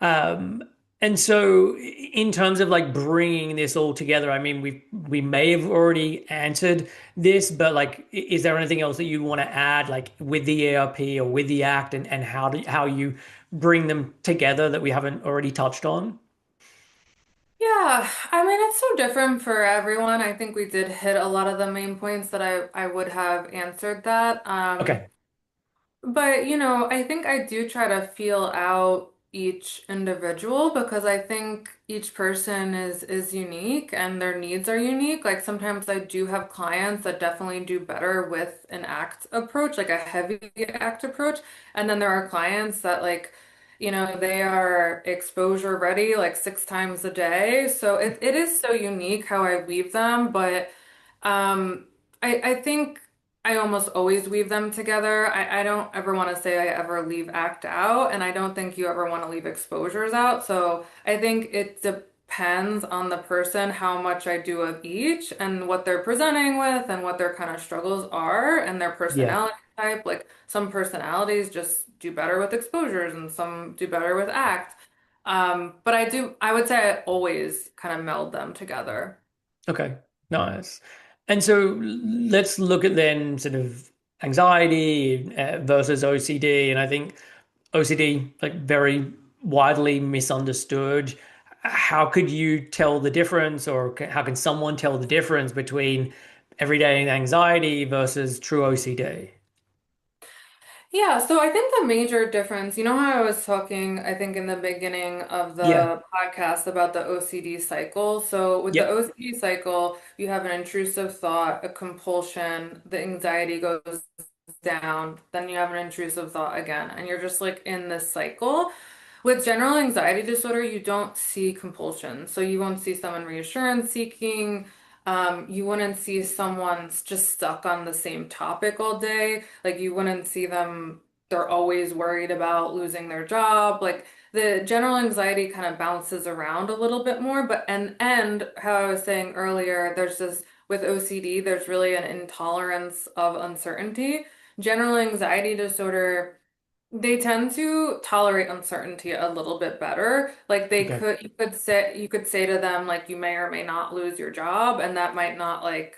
Um, And so, in terms of like bringing this all together, I mean, we may have already answered this, but like, is there anything else that you want to add, like with the ERP or with the ACT, and how you bring them together that we haven't already touched on? Yeah, I mean, it's so different for everyone. I think we did hit a lot of the main points that I would have answered that. Okay. But, I think I do try to feel out each individual because I think each person is unique and their needs are unique. Like sometimes I do have clients that definitely do better with an ACT approach, like a heavy ACT approach. And then there are clients that they are exposure ready like 6 times a day. So it is so unique how I weave them, but I think I almost always weave them together. I don't ever want to say I ever leave ACT out, and I don't think you ever want to leave exposures out. So I think it depends on the person how much I do of each and what they're presenting with and what their kind of struggles are and their Yeah. personality type. Like some personalities just do better with exposures and some do better with ACT. But I would say I always kind of meld them together. Okay, nice. And so let's look at then sort of anxiety versus OCD. And I think OCD, like very widely misunderstood. How could you tell the difference, or how can someone tell the difference between everyday anxiety versus true OCD? Yeah, so I think the major difference, you know how I was talking, I think in the beginning of Yeah. the podcast about the OCD cycle. So with the Yep. OCD cycle, you have an intrusive thought, a compulsion, the anxiety goes down, then you have an intrusive thought again, and you're just like in this cycle. With general anxiety disorder, you don't see compulsion. So you won't see someone reassurance seeking. You wouldn't see someone just stuck on the same topic all day. Like you wouldn't see them, they're always worried about losing their job. Like the general anxiety kind of bounces around a little bit more. But and how I was saying earlier, there's this with OCD, there's really an intolerance of uncertainty. General anxiety disorder, they tend to tolerate uncertainty a little bit better. Like Okay. you could say to them like you may or may not lose your job, and that might not like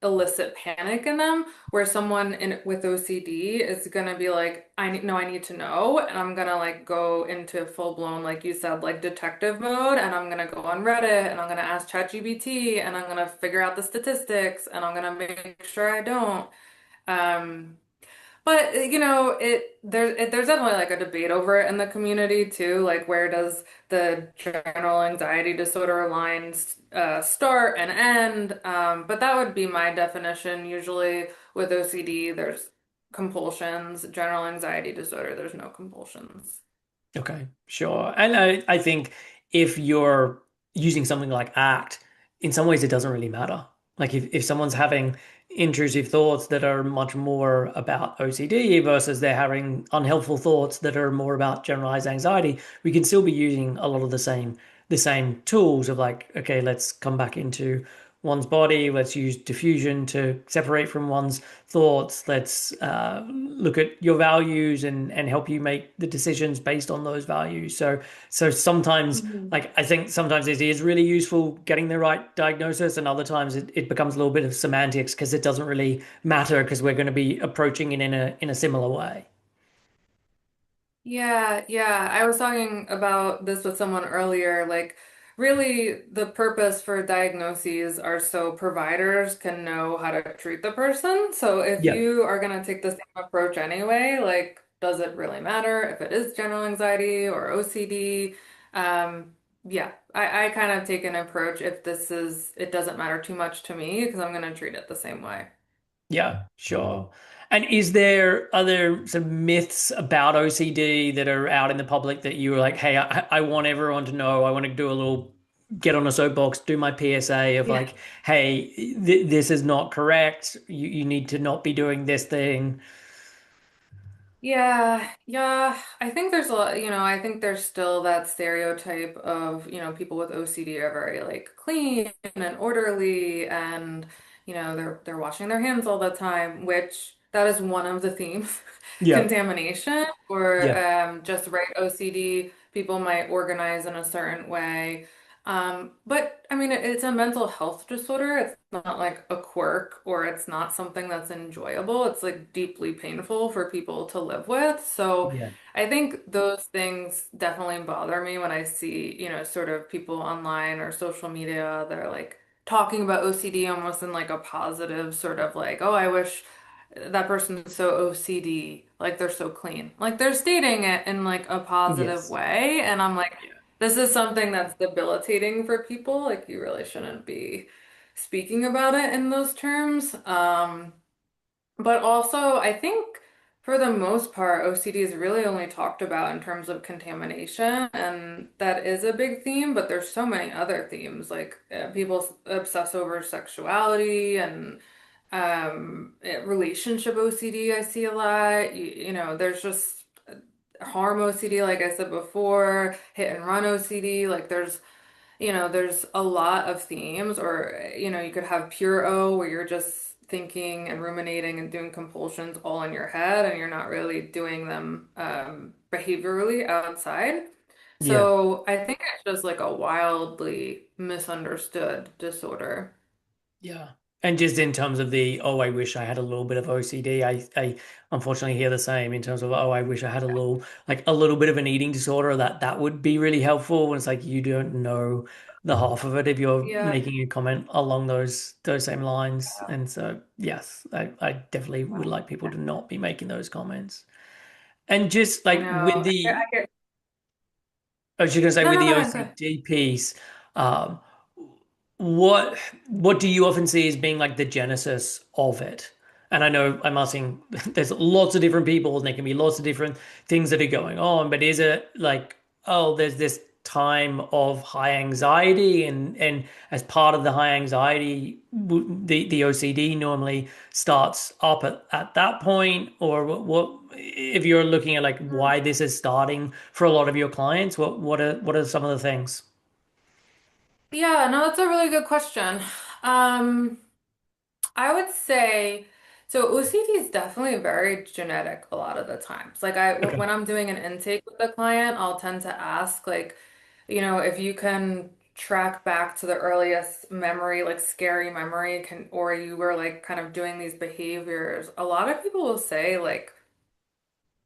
elicit panic in them. Where someone in with OCD is gonna be like, I need to know, and I'm gonna like go into full blown, like you said, like detective mode, and I'm gonna go on Reddit and I'm gonna ask ChatGPT and I'm gonna figure out the statistics and I'm gonna make sure I don't. Um, but there's definitely like a debate over it in the community too. Like where does the general anxiety disorder lines start and end? But that would be my definition. Usually with OCD, there's compulsions. General anxiety disorder, there's no compulsions. Okay, sure. And I think if you're using something like ACT, in some ways it doesn't really matter. Like if someone's having intrusive thoughts that are much more about OCD versus they're having unhelpful thoughts that are more about generalized anxiety, we can still be using a lot of the same tools of like, okay, let's come back into one's body. Let's use diffusion to separate from one's thoughts. Let's look at your values and help you make the decisions based on those values. So sometimes, Mhm. like I think sometimes it is really useful getting the right diagnosis, and other times it becomes a little bit of semantics because it doesn't really matter because we're going to be approaching it in a similar way. Yeah, yeah. I was talking about this with someone earlier. Like, really, the purpose for diagnoses are so providers can know how to treat the person. So, if Yeah. you are going to take the same approach anyway, like, does it really matter if it is general anxiety or OCD? Yeah, I kind of take an approach if it doesn't matter too much to me because I'm going to treat it the same way. Yeah, sure. And are there some myths about OCD that are out in the public that you were like, hey, I want everyone to know, I want to do a little get on a soapbox, do my PSA of Yeah. like, hey, this is not correct. You need to not be doing this thing. Yeah, yeah. I think there's a lot, I think there's still that stereotype of, people with OCD are very like clean and orderly and, they're washing their hands all the time, which that is one of the themes, Yeah, contamination or yeah, just right OCD. People might organize in a certain way. But I mean, it's a mental health disorder. It's not like a quirk or it's not something that's enjoyable. It's like deeply painful for people to live with. So Yeah. I think those things definitely bother me when I see, sort of people online or social media. They're like talking about OCD almost in like a positive sort of like, oh, I wish that person's so OCD, like they're so clean. Like they're stating it in like a positive Yes. way. And I'm like, Yeah. this is something that's debilitating for people. Like you really shouldn't be speaking about it in those terms. But also, I think for the most part, OCD is really only talked about in terms of contamination, and that is a big theme, but there's so many other themes. Like people obsess over sexuality and relationship OCD, I see a lot. There's just harm OCD, like I said before, hit and run OCD. Like there's a lot of themes, or, you could have pure O where you're just thinking and ruminating and doing compulsions all in your head and you're not really doing them behaviorally outside. Yeah. So I think it's just like a wildly misunderstood disorder. Yeah. And just in terms of the, oh, I wish I had a little bit of OCD, I unfortunately hear the same in terms of, oh, I wish I had like a little bit of an eating disorder that would be really helpful. And it's like you don't know the half of it if you're Yeah, making a comment along those same lines. And so, yes, I definitely would like people to not be making those comments. And just I like with know. I the get, I was just gonna say no, with no, the go ahead, go ahead. OCD piece, um, what what do you often see as being like the genesis of it? And I know I'm asking, there's lots of different people and there can be lots of different things that are going on, but is it like, oh, there's this time of high anxiety and as part of the high anxiety, the OCD normally starts up at that point, or what if you're looking at like why this is starting for a lot of your clients, what are some of the things? Yeah, no, that's a really good question. Um, I would say, so OCD is definitely very genetic a lot of the times. Like Okay. when I'm doing an intake with a client, I'll tend to ask like, if you can track back to the earliest memory, like scary memory, or you were like kind of doing these behaviors. A lot of people will say like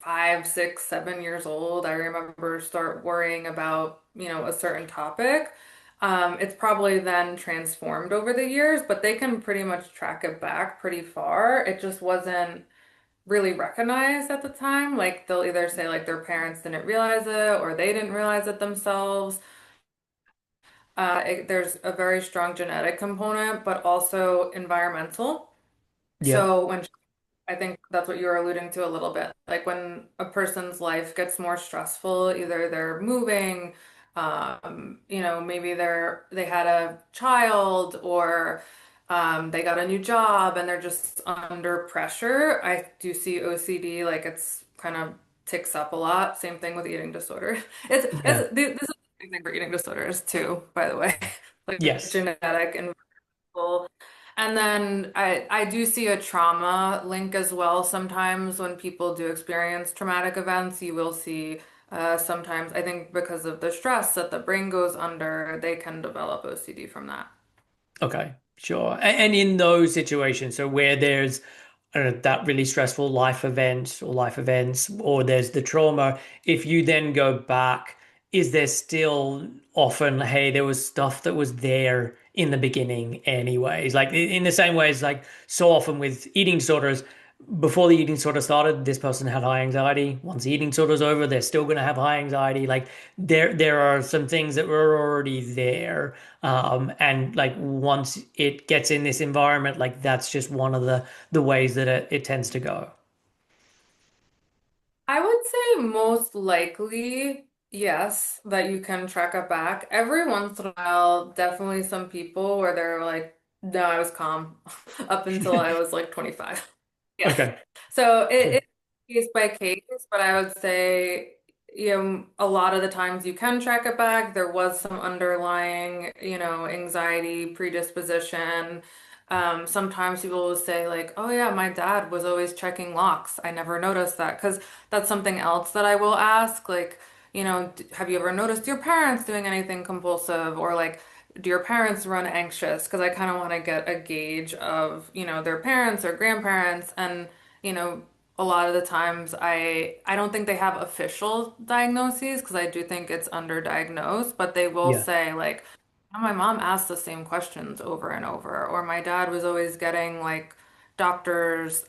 5, 6, 7 years old, I remember start worrying about, a certain topic. It's probably then transformed over the years, but they can pretty much track it back pretty far. It just wasn't really recognized at the time. Like they'll either say like their parents didn't realize it or they didn't realize it themselves. There's a very strong genetic component, but also environmental. Yeah. So when I think that's what you were alluding to a little bit. Like when a person's life gets more stressful, either they're moving, maybe they had a child or they got a new job and they're just under pressure. I do see OCD like it's kind of ticks up a lot. Same thing with eating disorder. Yeah. This is the same thing for eating disorders too, by the way. Like Yes. genetic and people. And then I do see a trauma link as well. Sometimes when people do experience traumatic events, you will see sometimes, I think because of the stress that the brain goes under, they can develop OCD from that. Okay, sure. And in those situations, so where there's I don't know, that really stressful life event or life events, or there's the trauma, if you then go back, is there still often, hey, there was stuff that was there in the beginning anyways? Like in the same way as like so often with eating disorders, before the eating disorder started, this person had high anxiety. Once the eating disorder's over, they're still going to have high anxiety. Like there are some things that were already there. And like once it gets in this environment, like that's just one of the ways that it tends to go. I would say most likely, yes, that you can track it back. Every once in a while, definitely some people where they're like, no, I was calm up until I was like 25. Yeah. Okay. So Cool. it's case by case, but I would say, a lot of the times you can track it back. There was some underlying, anxiety, predisposition. Sometimes people will say like, oh yeah, my dad was always checking locks. I never noticed that because that's something else that I will ask. Like, have you ever noticed your parents doing anything compulsive, or like, do your parents run anxious? Because I kind of want to get a gauge of, their parents or grandparents. And, you know, a lot of the times I don't think they have official diagnoses because I do think it's underdiagnosed, but they will Yeah. say like, "Oh, my mom asked the same questions over and over," or my dad was always getting like doctors,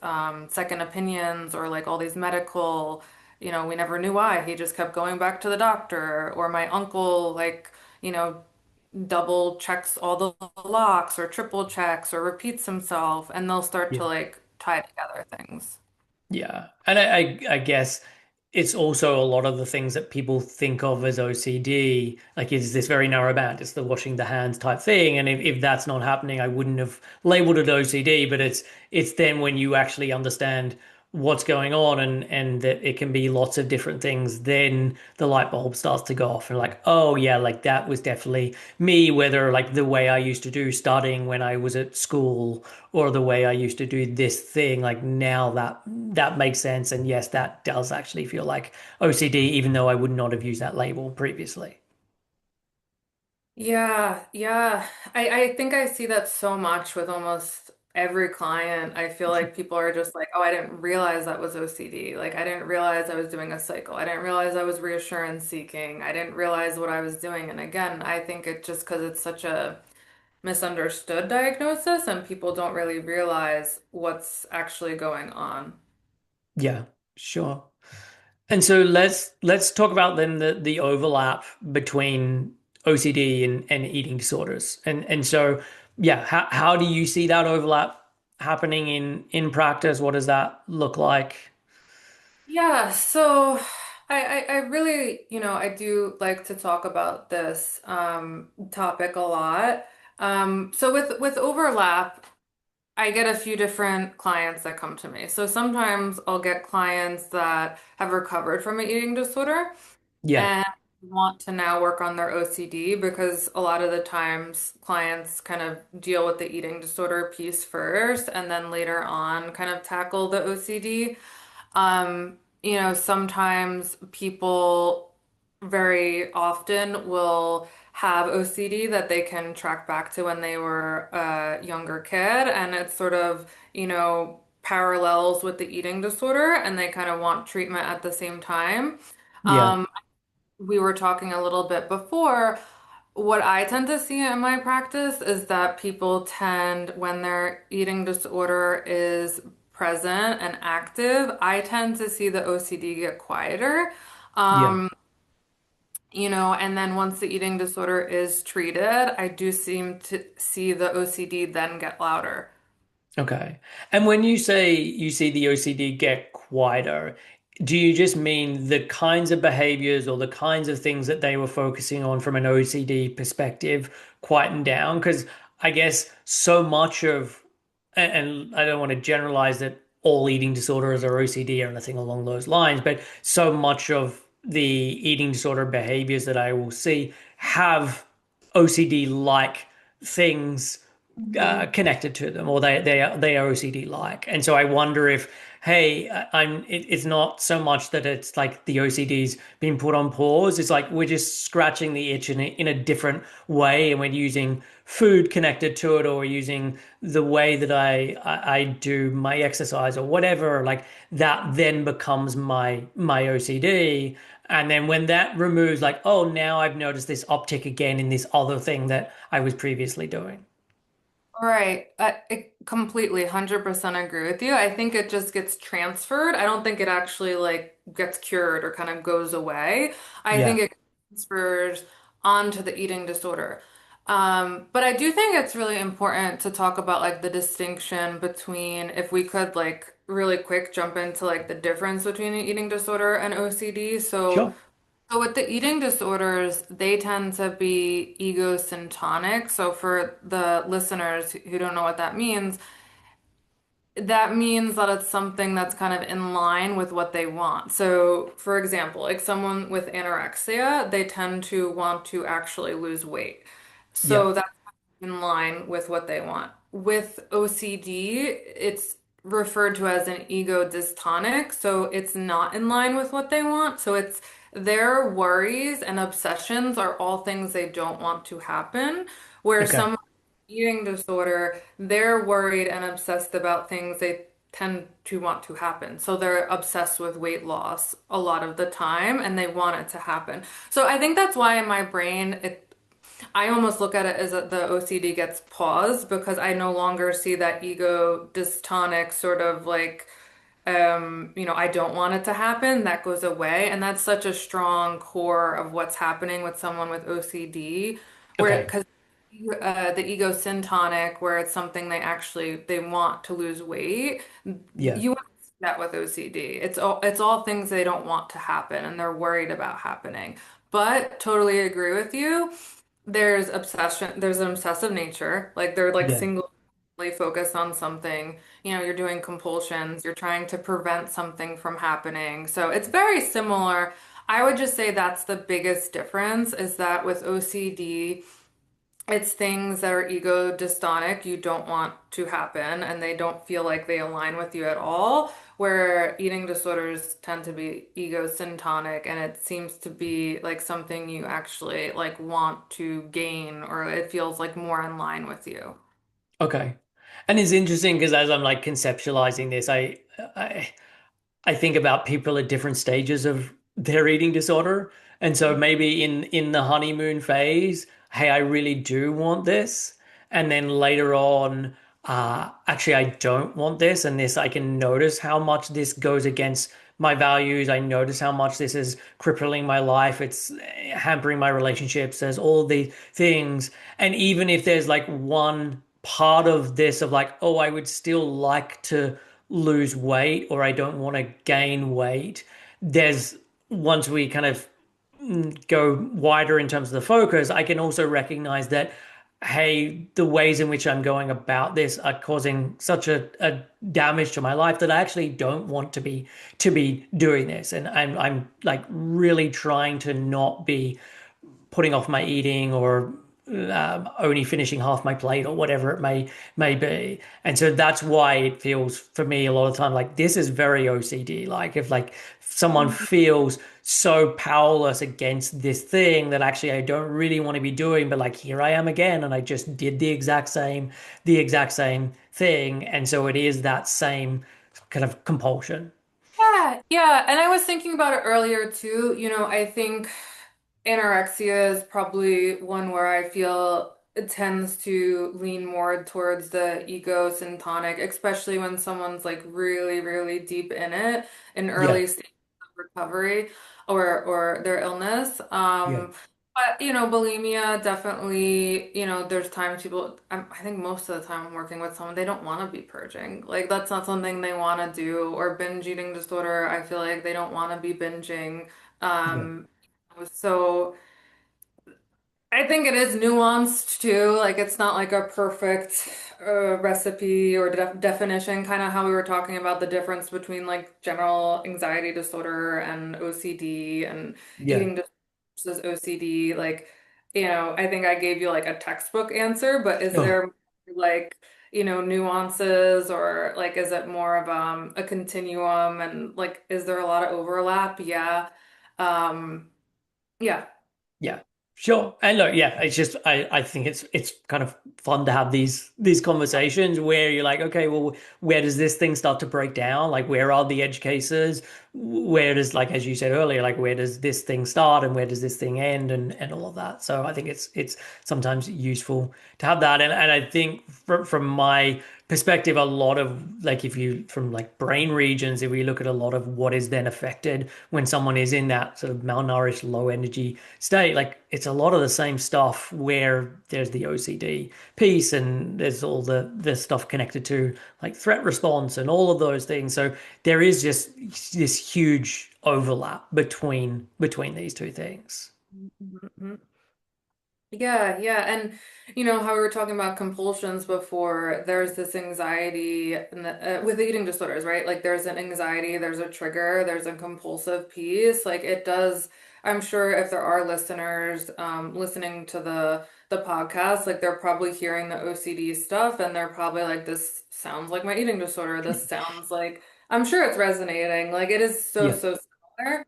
second opinions, or like all these medical, we never knew why. He just kept going back to the doctor. Or my uncle, like, you know, double checks all the locks or triple checks or repeats himself, and they'll start to Yeah. like tie together things. Yeah. And I guess it's also a lot of the things that people think of as OCD, like it's this very narrow band. It's the washing the hands type thing. And if that's not happening, I wouldn't have labeled it OCD, but it's then when you actually understand what's going on and that it can be lots of different things, then the light bulb starts to go off and like, oh yeah, like that was definitely me, whether like the way I used to do studying when I was at school or the way I used to do this thing, like now that makes sense. And yes, that does actually feel like OCD, even though I would not have used that label previously. Yeah, yeah. I think I see that so much with almost every client. I feel like people are just like, oh, I didn't realize that was OCD. Like, I didn't realize I was doing a cycle. I didn't realize I was reassurance seeking. I didn't realize what I was doing. And again, I think it's just because it's such a misunderstood diagnosis and people don't really realize what's actually going on. Yeah, sure. And so let's talk about then the overlap between OCD and eating disorders. And so yeah, how do you see that overlap happening in practice? What does that look like? Yeah, so I really, I do like to talk about this topic a lot. So with overlap, I get a few different clients that come to me. So sometimes I'll get clients that have recovered from an eating disorder Yeah, and want to now work on their OCD, because a lot of the times clients kind of deal with the eating disorder piece first and then later on kind of tackle the OCD. Sometimes people very often will have OCD that they can track back to when they were a younger kid, and it's sort of, parallels with the eating disorder, and they kind of want treatment at the same time. yeah, We were talking a little bit before. What I tend to see in my practice is that people tend, when their eating disorder is present and active, I tend to see the OCD get quieter. yeah. And then once the eating disorder is treated, I do seem to see the OCD then get louder. Okay. And when you say you see the OCD get quieter, do you just mean the kinds of behaviors or the kinds of things that they were focusing on from an OCD perspective quieten down? Because I guess so much of, and I don't want to generalize that all eating disorders are OCD or anything along those lines, but so much of the eating disorder behaviors that I will see have OCD-like things Mhm. connected to them, or they are OCD like. And so I wonder if, hey, it's not so much that it's like the OCD's been put on pause. It's like we're just scratching the itch in a different way, and we're using food connected to it, or we're using the way that I do my exercise or whatever. Like that then becomes my OCD. And then when that removes, like, oh, now I've noticed this uptick again in this other thing that I was previously doing. Right. I completely 100% agree with you. I think it just gets transferred. I don't think it actually like gets cured or kind of goes away. I think Yeah, it transfers onto the eating disorder. But I do think it's really important to talk about like the distinction between, if we could like really quick jump into like the difference between an eating disorder and OCD. So sure. so with the eating disorders, they tend to be egosyntonic. So for the listeners who don't know what that means that it's something that's kind of in line with what they want. So for example, like someone with anorexia, they tend to want to actually lose weight. Yeah. So that's in line with what they want. With OCD, it's referred to as an ego dystonic. So it's not in line with what they want. So it's their worries and obsessions are all things they don't want to happen. Where Okay. someone with eating disorder, they're worried and obsessed about things they tend to want to happen. So they're obsessed with weight loss a lot of the time and they want it to happen. So I think that's why in my brain I almost look at it as that the OCD gets paused because I no longer see that ego dystonic sort of like, I don't want it to happen. That goes away. And that's such a strong core of what's happening with someone with OCD, where, Okay. because the ego syntonic, where it's something they want to lose weight, Yeah. you won't see that with OCD. It's all things they don't want to happen and they're worried about happening. But totally agree with you. There's an obsessive nature. Like they're like Yeah. singularly focused on something. You're doing compulsions, you're trying to prevent something from happening. So it's very similar. I would just say that's the biggest difference is that with OCD, it's things that are ego dystonic, you don't want to happen, and they don't feel like they align with you at all. Where eating disorders tend to be ego syntonic, and it seems to be like something you actually like want to gain, or it feels like more in line with you. Okay. And it's interesting because as I'm like conceptualizing this, I I think about people at different stages of their eating disorder. And so maybe in the honeymoon phase, hey, I really do want this. And then later on, actually I don't want this. And this I can notice how much this goes against my values. I notice how much this is crippling my life. It's hampering my relationships. There's all these things. And even if there's like one part of this of like, oh, I would still like to lose weight or I don't want to gain weight, there's once we kind of go wider in terms of the focus, I can also recognize that, hey, the ways in which I'm going about this are causing such a damage to my life that I actually don't want to be doing this. And I'm like really trying to not be putting off my eating or only finishing half my plate or whatever it may be. And so that's why it feels for me a lot of the time like this is very OCD. Like if like someone Mhm. feels so powerless against this thing that actually I don't really want to be doing, but like here I am again and I just did the exact same thing. And so it is that same kind of compulsion. Yeah, yeah. And I was thinking about it earlier too. I think anorexia is probably one where I feel it tends to lean more towards the ego syntonic, especially when someone's like really, really deep in it, in Yeah. early stages of recovery or their illness. Yeah. But bulimia definitely, there's times I think most of the time I'm working with someone, they don't want to be purging. Like that's not something they want to do. Or binge eating disorder, I feel like they don't want to be binging. Yeah. Um, so I think it is nuanced too. Like it's not like a perfect recipe or definition, kind of how we were talking about the difference between like general anxiety disorder and OCD and Yeah. eating disorders versus OCD. Like, I think I gave you like a textbook answer, but is Sure. there like, nuances or like is it more of a continuum and like is there a lot of overlap? Yeah. Um, yeah. Yeah, sure. And look, yeah, it's just I think it's kind of fun to have these conversations where you're like, okay, well, where does this thing start to break down? Like, where are the edge cases? Where does, like as you said earlier, like where does this thing start and where does this thing end and all of that. So I think it's sometimes useful to have that. And I think from my perspective, a lot of like if you from like brain regions, if we look at a lot of what is then affected when someone is in that sort of malnourished, low energy state, like it's a lot of the same stuff where there's the OCD piece and there's all the stuff connected to like threat response and all of those things. So there is just this huge overlap between these two things. Mhm. Yeah, yeah. And how we were talking about compulsions before, there's this anxiety with eating disorders, right? Like there's an anxiety, there's a trigger, there's a compulsive piece. Like it does, I'm sure if there are listeners listening to the podcast, like they're probably hearing the OCD stuff and they're probably like, this sounds like my eating disorder. This sounds like, I'm sure it's resonating. Like it is so, Yeah, so similar.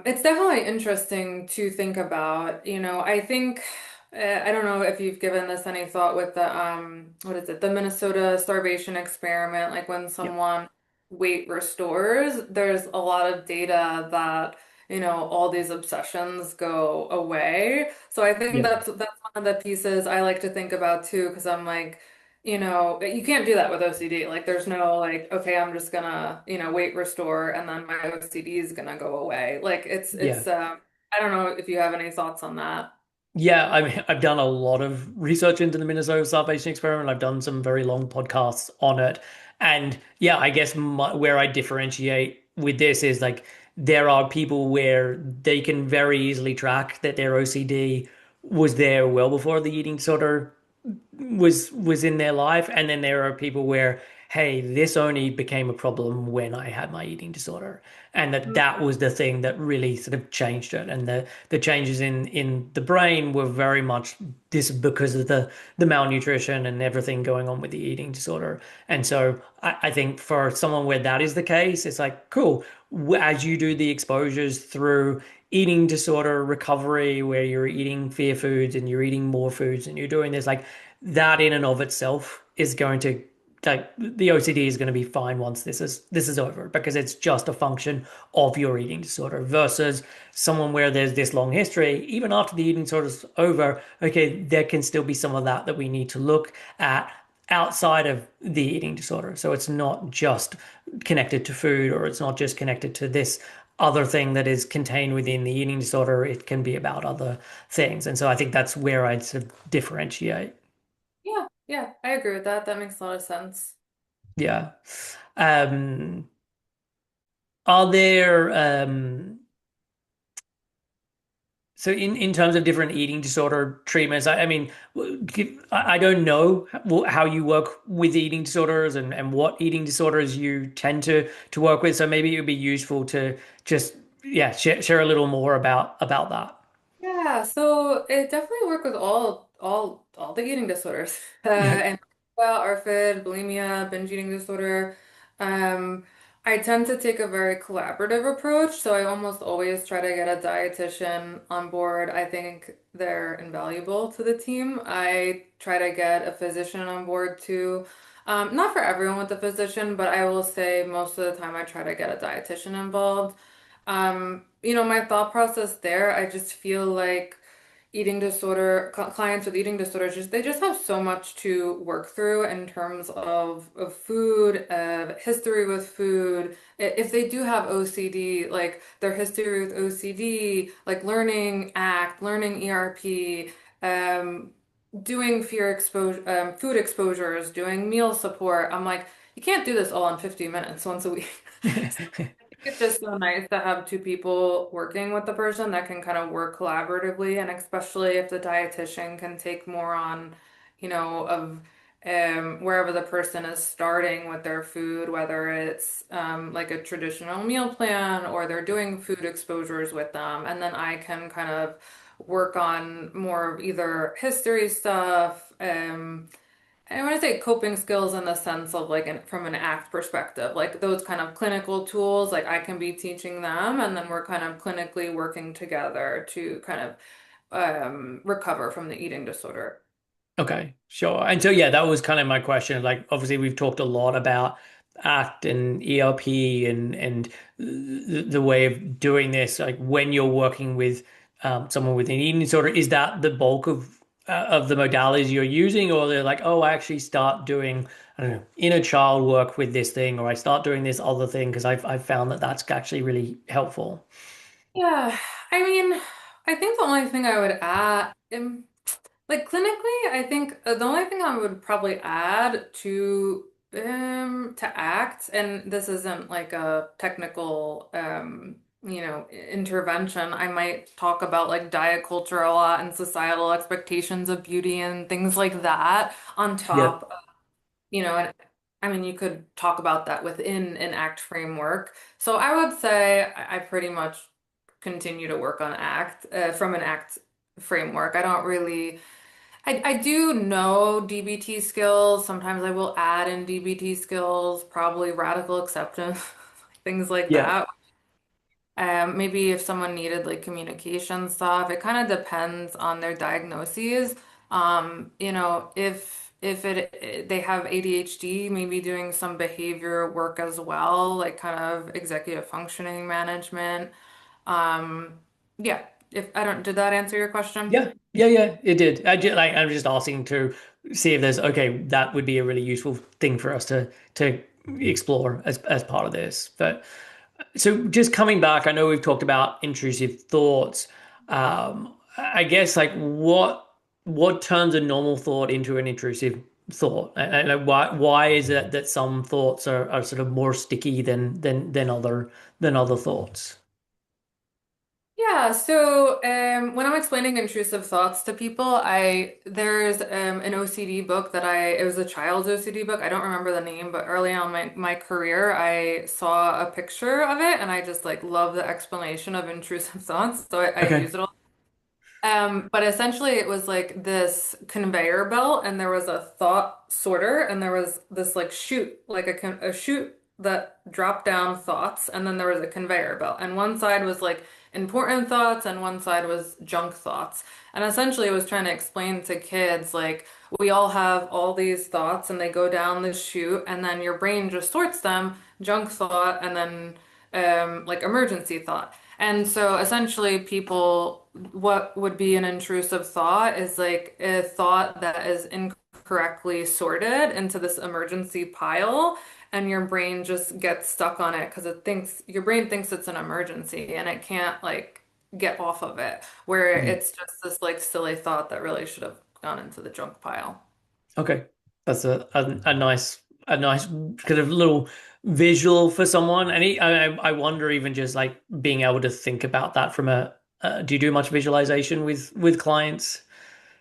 It's definitely interesting to think about. I think I don't know if you've given this any thought with the what is it, the Minnesota starvation experiment, like when yeah, someone weight restores, there's a lot of data that, all these obsessions go away. So I think yeah, that's one of the pieces I like to think about too, because I'm like, you can't do that with OCD. Like, there's no like, okay, I'm just gonna, weight restore and then my OCD is gonna go away. Like, yeah. I don't know if you have any thoughts on that. Yeah, I mean, I've done a lot of research into the Minnesota starvation experiment. I've done some very long podcasts on it. And yeah, I guess where I differentiate with this is like there are people where they can very easily track that their OCD was there well before the eating disorder was in their life, and then there are people where, hey, this only became a problem when I had my eating disorder, and that was the thing that really sort of changed it. And the changes in the brain were very much this because of the malnutrition and everything going on with the eating disorder. And so I think for someone where that is the case, it's like cool. As you do the exposures through eating disorder recovery, where you're eating fear foods and you're eating more foods and you're doing this, like that in and of itself is going to, like, the OCD is going to be fine once this is over, because it's just a function of your eating disorder versus someone where there's this long history. Even after the eating disorder is over, okay, there can still be some of that we need to look at outside of the eating disorder. So it's not just connected to food, or it's not just connected to this other thing that is contained within the eating disorder. It can be about other things. And so I think that's where I'd sort of differentiate. Yeah, yeah, I agree with that. That makes a lot of sense. Yeah. Um, are there so in terms of different eating disorder treatments, I mean, I don't know how you work with eating disorders and what eating disorders you tend to work with. So maybe it would be useful to just, yeah, share a little more about that. Yeah, so it definitely worked with all the eating disorders. Yeah. And ARFID, bulimia, binge eating disorder. Um, I tend to take a very collaborative approach, so I almost always try to get a dietitian on board. I think they're invaluable to the team. I try to get a physician on board too. Not for everyone with a physician, but I will say most of the time I try to get a dietitian involved. My thought process there, I just feel like clients with eating disorders, they just have so much to work through in terms of food, history with food. If they do have OCD, like their history with OCD, like learning ACT, learning ERP, um, doing food exposures, doing meal support. I'm like, you can't do this all in 50 minutes once a week. It's just so nice to have two people working with the person that can kind of work collaboratively, and especially if the dietitian can take more on, of wherever the person is starting with their food, whether it's like a traditional meal plan or they're doing food exposures with them, and then I can kind of work on more of either history stuff, I want to say coping skills in the sense of like from an ACT perspective, like those kind of clinical tools, like I can be teaching them, and then we're kind of clinically working together to kind of recover from the eating disorder. Okay, sure. And so, yeah, that was kind of my question. Like, obviously, we've talked a lot about ACT and ELP and the way of doing this. Like, when you're working with someone with an eating disorder, is that the bulk of the modalities you're using, or they're like, oh, I actually start doing, I don't know, inner child work with this thing, or I start doing this other thing because I've found that that's actually really helpful. Yeah, I mean, I think the only thing I would add, like clinically, I think the only thing I would probably add to ACT, and this isn't like a technical intervention. I might talk about like diet culture a lot and societal expectations of beauty and things like that on Yep. top and I mean you could talk about that within an ACT framework. So I would say I pretty much continue to work on ACT from an ACT framework. I don't really, I do know DBT skills. Sometimes I will add in DBT skills, probably radical acceptance, things like Yeah. that. Maybe if someone needed like communication stuff, it kind of depends on their diagnoses. If they have ADHD, maybe doing some behavior work as well, like kind of executive functioning management. Um, yeah, if I don't, did that answer your question? Yeah, it did. I'm just asking to see if there's okay, that would be a really useful thing for us to explore as part of this. But so just coming back, I know we've talked about intrusive thoughts. I guess like what turns a normal thought into an intrusive thought, and why is it that some thoughts are sort of more sticky than other thoughts? Yeah, so when I'm explaining intrusive thoughts to people, I there's an OCD book that it was a child's OCD book. I don't remember the name, but early on in my career, I saw a picture of it and I just like love the explanation of intrusive thoughts. So I Okay. use it all. But essentially it was like this conveyor belt and there was a thought sorter and there was this like chute, like a chute that dropped down thoughts and then there was a conveyor belt. And one side was like important thoughts and one side was junk thoughts. And essentially it was trying to explain to kids like we all have all these thoughts and they go down the chute and then your brain just sorts them, junk thought and then like emergency thought. And so essentially, what would be an intrusive thought is like a thought that is incorrectly sorted into this emergency pile, and your brain just gets stuck on it because your brain thinks it's an emergency and it can't like get off of it, where it's just this like silly thought that really should have gone into the junk pile. Okay, that's a nice kind of little visual for someone. And I wonder even just like being able to think about that from a do you do much visualization with clients?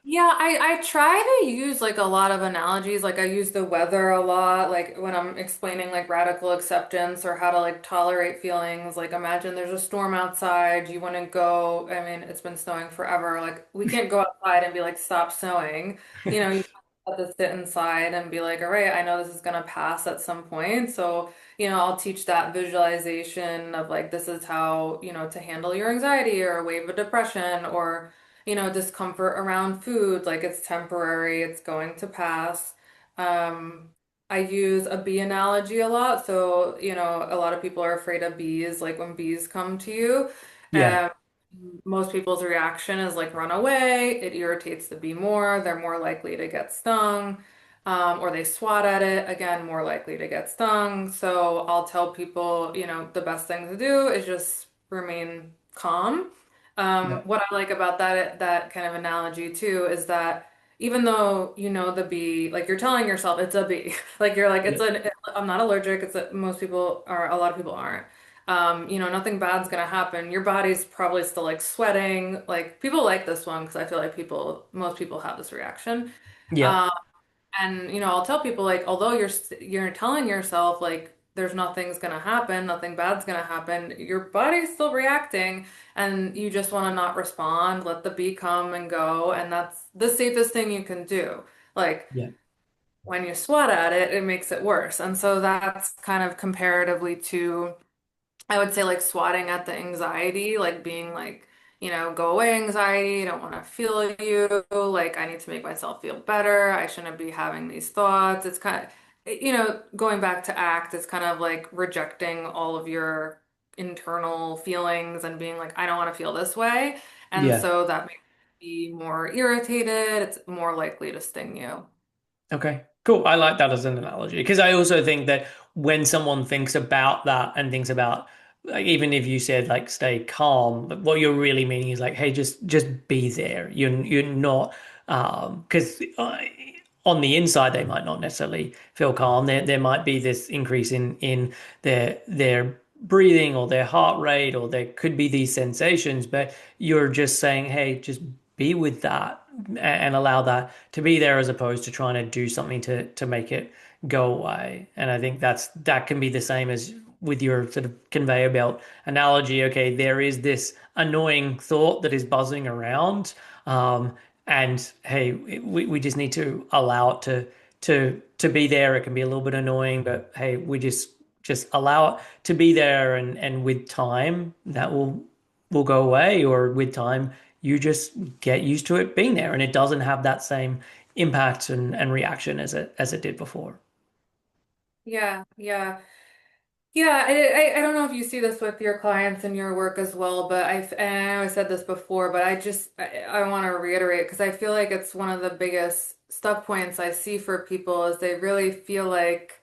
Yeah, I try to use like a lot of analogies. Like I use the weather a lot, like when I'm explaining like radical acceptance or how to like tolerate feelings. Like imagine there's a storm outside, you want to go. I mean, it's been snowing forever. Like we can't go outside and be like, stop snowing. You have to sit inside and be like, all right, I know this is gonna pass at some point. So, I'll teach that visualization of like this is how, to handle your anxiety or a wave of depression or discomfort around food, like it's temporary, it's going to pass. Um, I use a bee analogy a lot. So, a lot of people are afraid of bees, like when bees come to you. Yeah, Um, Most people's reaction is like run away. It irritates the bee more. They're more likely to get stung. Or they swat at it, again, more likely to get stung. So I'll tell people, the best thing to do is just remain calm. yeah, What I like about that kind of analogy too is that even though you know the bee, like you're telling yourself it's a bee, like you're like yeah, I'm not allergic. Most people are, a lot of people aren't. Nothing bad's gonna happen. Your body's probably still like sweating. Like people like this one because I feel like most people have this reaction. yeah, Um, and I'll tell people like, although you're telling yourself like there's nothing's gonna happen, nothing bad's gonna happen, your body's still reacting, and you just want to not respond, let the bee come and go, and that's the safest thing you can do. Like yeah, when you swat at it, it makes it worse, and so that's kind of comparatively to I would say like swatting at the anxiety, like being like, go away anxiety, I don't want to feel you, like I need to make myself feel better, I shouldn't be having these thoughts. It's kind of, going back to ACT, it's kind of like rejecting all of your internal feelings and being like, I don't want to feel this way. And yeah. so that makes you be more irritated, it's more likely to sting you. Okay, cool. I like that as an analogy because I also think that when someone thinks about that and thinks about like even if you said like stay calm, but what you're really meaning is like, hey, just be there. You're not because on the inside they might not necessarily feel calm. There might be this increase in their breathing or their heart rate, or there could be these sensations, but you're just saying, hey, just be with that and allow that to be there as opposed to trying to do something to make it go away. And I think that can be the same as with your sort of conveyor belt analogy, okay, there is this annoying thought that is buzzing around, um, and hey, we just need to allow it to be there. It can be a little bit annoying, but hey, we just allow it to be there, and with time that will go away, or with time you just get used to it being there, and it doesn't have that same impact and reaction as it did before. Yeah, yeah. Yeah, I don't know if you see this with your clients and your work as well, but and I know I said this before, but I want to reiterate because I feel like it's one of the biggest stuck points I see for people is they really feel like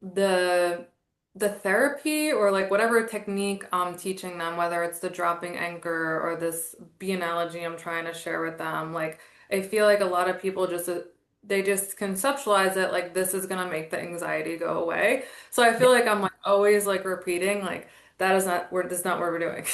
the the therapy or like whatever technique I'm teaching them, whether it's the dropping anchor or this bee analogy I'm trying to share with them, like I feel like a lot of people just they just conceptualize it like this is gonna make the anxiety go away. So I Yeah. feel like I'm like always like repeating like that is not where that's not what we're doing.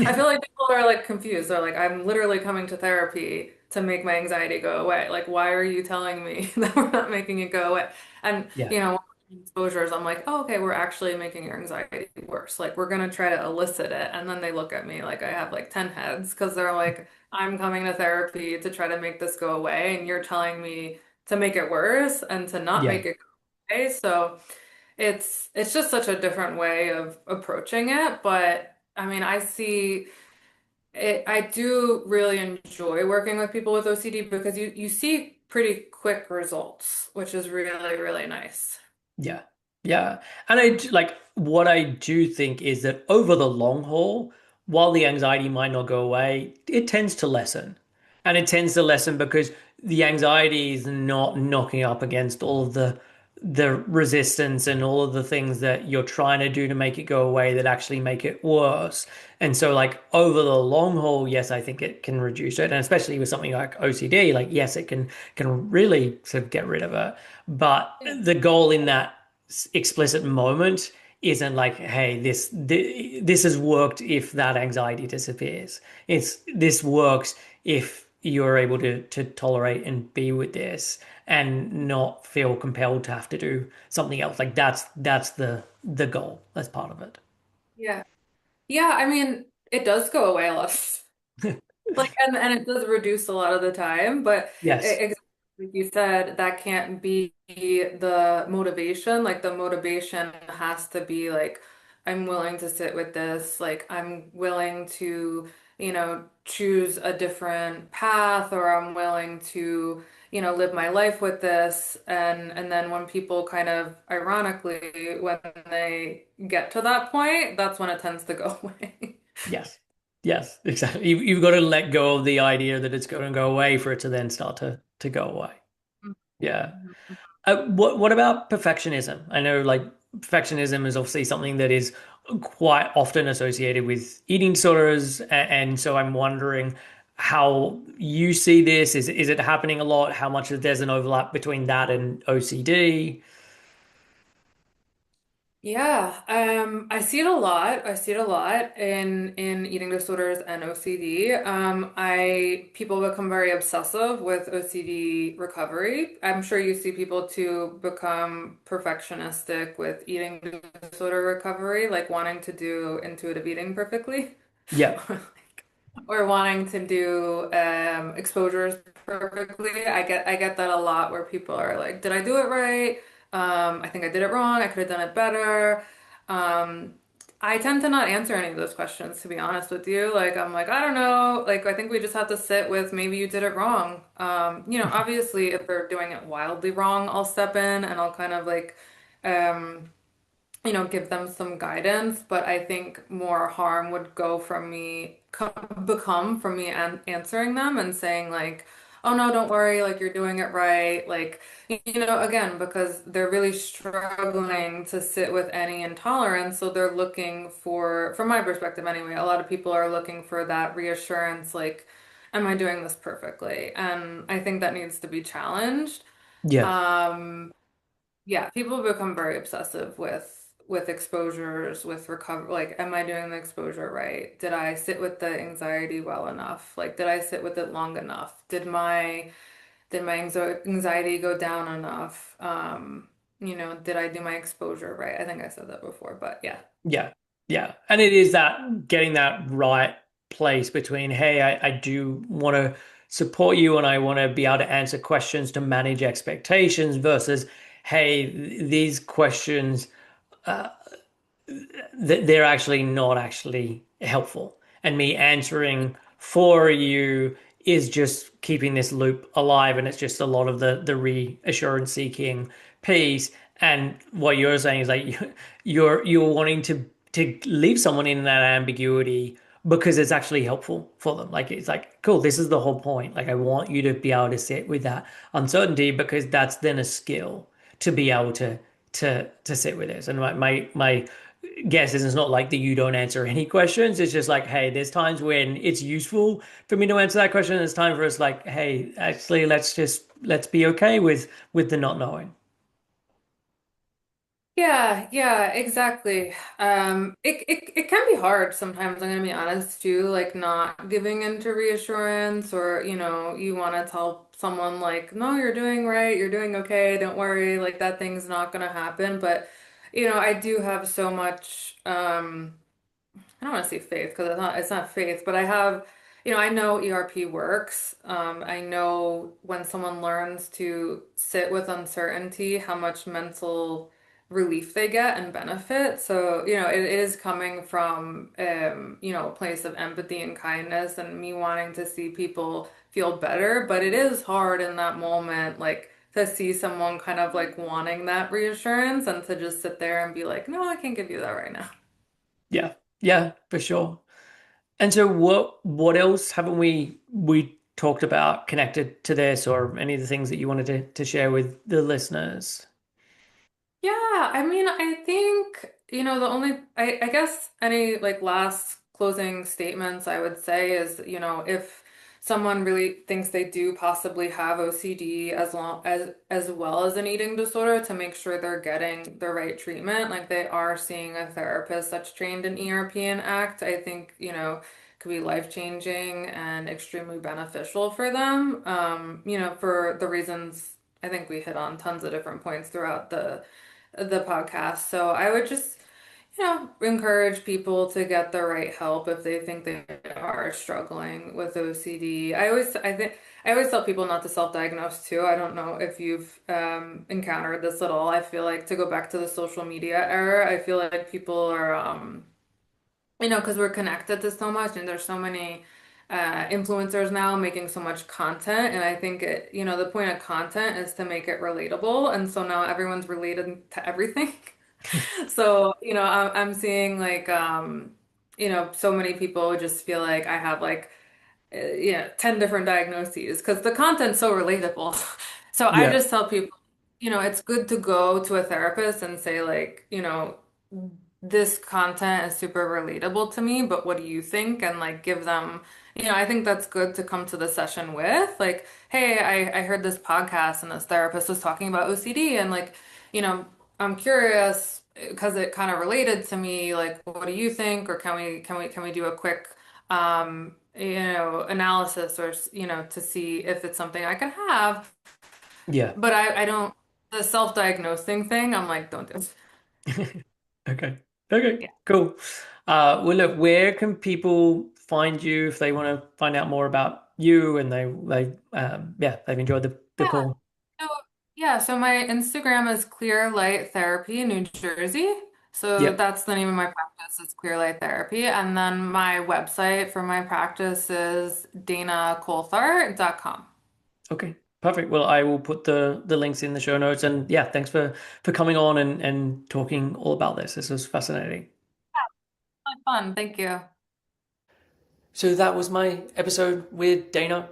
I feel like people are like confused. They're like, I'm literally coming to therapy to make my anxiety go away. Like, why are you telling me that we're not making it go away? And Yeah. you know, exposures, I'm like, oh, okay, we're actually making your anxiety worse. Like, we're gonna try to elicit it. And then they look at me like I have like 10 heads because they're like, I'm coming to therapy to try to make this go away, and you're telling me to make it worse and to not Yeah. make it go away. So it's just such a different way of approaching it. But I mean, I see it, I do really enjoy working with people with OCD because you see pretty quick results, which is really, really nice. Yeah. Yeah. And like what I do think is that over the long haul, while the anxiety might not go away, it tends to lessen. And it tends to lessen because the anxiety is not knocking up against all of the resistance and all of the things that you're trying to do to make it go away that actually make it worse. And so like over the long haul, yes, I think it can reduce it. And especially with something like OCD, like yes, it can really sort of get rid of it. But Yeah. the goal in that explicit moment isn't like, hey, this has worked if that anxiety disappears. It's this works if you're able to tolerate and be with this and not feel compelled to have to do something else. Like that's the goal. That's part of it. Yeah. Yeah, I mean, it does go away a lot. Like, and it does reduce a lot of the time, but Yes. exactly like you said, that can't be the motivation. Like, the motivation has to be like, I'm willing to sit with this. Like, I'm willing to, choose a different path, or I'm willing to, live my life with this. And then when people kind of, ironically, when they get to that point, that's when it tends to go away. Yes. Yes, exactly. You've got to let go of the idea that it's going to go away for it to then start to go away. Yeah. Mhm. What about perfectionism? I know like perfectionism is obviously something that is quite often associated with eating disorders, and so I'm wondering how you see this. Is it happening a lot? How much there's an overlap between that and OCD? Yeah, I see it a lot. I see it a lot in eating disorders and OCD. I people become very obsessive with OCD recovery. I'm sure you see people too become perfectionistic with eating disorder recovery, like wanting to do intuitive eating perfectly. Yeah. Or wanting to do exposures perfectly. I get that a lot where people are like, "Did I do it right? I think I did it wrong. I could have done it better." Um, I tend to not answer any of those questions, to be honest with you. Like, I'm like, I don't know. Like, I think we just have to sit with maybe you did it wrong. Obviously, if they're doing it wildly wrong, I'll step in and I'll kind of like, um, give them some guidance, but I think more harm would go from me, become from me answering them and saying like, oh no, don't worry, like you're doing it right. Like, again, because they're really struggling to sit with any intolerance. So they're looking for, from my perspective anyway, a lot of people are looking for that reassurance, like, am I doing this perfectly? And I think that needs to be challenged. Yeah. Um, yeah, people become very obsessive with exposures, with recover. Like, am I doing the exposure right? Did I sit with the anxiety well enough? Like, did I sit with it long enough? Did my anxiety go down enough? did I do my exposure right? I think I said that before, but yeah. Yeah, yeah. And it is that getting that right place between, hey, I do want to support you and I want to be able to answer questions to manage expectations versus, hey, these questions they're actually not actually helpful. And me answering for you is just keeping this loop alive. And it's just a lot of the reassurance seeking piece. And what you're saying is like you're wanting to leave someone in that ambiguity because it's actually helpful for them. Like it's like, cool, this is the whole point. Like I want you to be able to sit with that uncertainty because that's then a skill to be able to sit with this. And my guess is it's not like that you don't answer any questions. It's just like, hey, there's times when it's useful for me to answer that question. There's time for us like, hey, actually, let's be okay with the not knowing. Yeah, yeah, exactly. It can be hard sometimes, I'm gonna be honest too, like not giving into reassurance or, you want to tell someone like, no, you're doing right, you're doing okay, don't worry, like that thing's not gonna happen. But, I do have so much, I don't want to say faith because it's not faith, but I have, I know ERP works. I know when someone learns to sit with uncertainty, how much mental relief they get and benefit. So, it is coming from a place of empathy and kindness and me wanting to see people feel better. But it is hard in that moment, like to see someone kind of like wanting that reassurance and to just sit there and be like, no, I can't give you that right now. Yeah, yeah, for sure. And so what else haven't we talked about connected to this or any of the things that you wanted to share with the listeners? Yeah, I mean, I think, the only, I guess any like last closing statements I would say is, if someone really thinks they do possibly have OCD as well as an eating disorder, to make sure they're getting the right treatment, like they are seeing a therapist that's trained in ERP and ACT, I think, could be life-changing and extremely beneficial for them. For the reasons I think we hit on tons of different points throughout the podcast. So I would just, encourage people to get the right help if they think they are struggling with OCD. I always tell people not to self-diagnose too. I don't know if you've encountered this at all. I feel like to go back to the social media era, I feel like people are, because we're connected to so much and there's so many influencers now making so much content. And I think the point of content is to make it relatable. And so now everyone's related to everything. So, I'm seeing like, so many people just feel like I have like, 10 different diagnoses because the content's so relatable. So I Yeah. just tell people, it's good to go to a therapist and say like, this content is super relatable to me, but what do you think? And like give them, I think that's good to come to the session with. Like, hey, I heard this podcast and this therapist was talking about OCD and like, I'm curious because it kind of related to me. Like, what do you think? Or can we do a quick analysis or to see if it's something I can have. Yeah. But I don't the self-diagnosing thing, I'm like, don't do it. Okay. Okay. Yeah. Cool. Well, look, where can people find you if they want to find out more about you and yeah, they've enjoyed the Yeah. call. So so my Instagram is Clear Light Therapy, New Jersey. So Yep. that's the name of my practice is Clear Light Therapy. And then my website for my practice is danacolthart.com. Okay. Perfect. Well, I will put the links in the show notes and yeah, thanks for coming on and talking all about this. This was fascinating. Fun. Thank you. So that was my episode with Dana.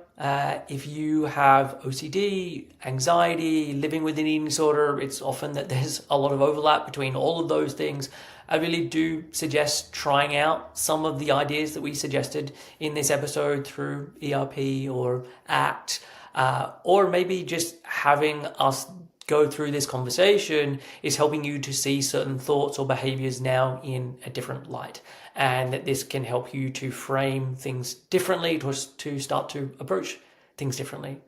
If you have OCD, anxiety, living with an eating disorder, it's often that there's a lot of overlap between all of those things. I really do suggest trying out some of the ideas that we suggested in this episode through ERP or ACT, or maybe just having us go through this conversation is helping you to see certain thoughts or behaviors now in a different light. And that this can help you to frame things differently, to start to approach things differently.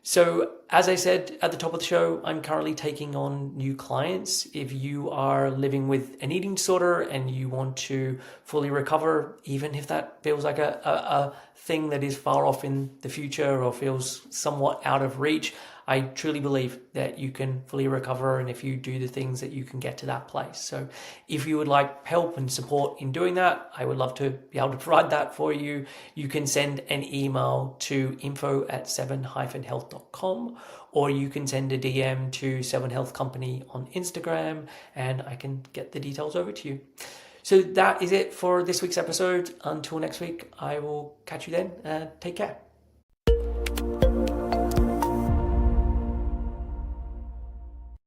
So, as I said at the top of the show, I'm currently taking on new clients. If you are living with an eating disorder and you want to fully recover, even if that feels like a thing that is far off in the future or feels somewhat out of reach, I truly believe that you can fully recover, and if you do the things that you can get to that place. So if you would like help and support in doing that, I would love to be able to provide that for you. You can send an email to info@7-health.com, or you can send a DM to 7 Health Company on Instagram, and I can get the details over to you. So that is it for this week's episode. Until next week, I will catch you then. Take care.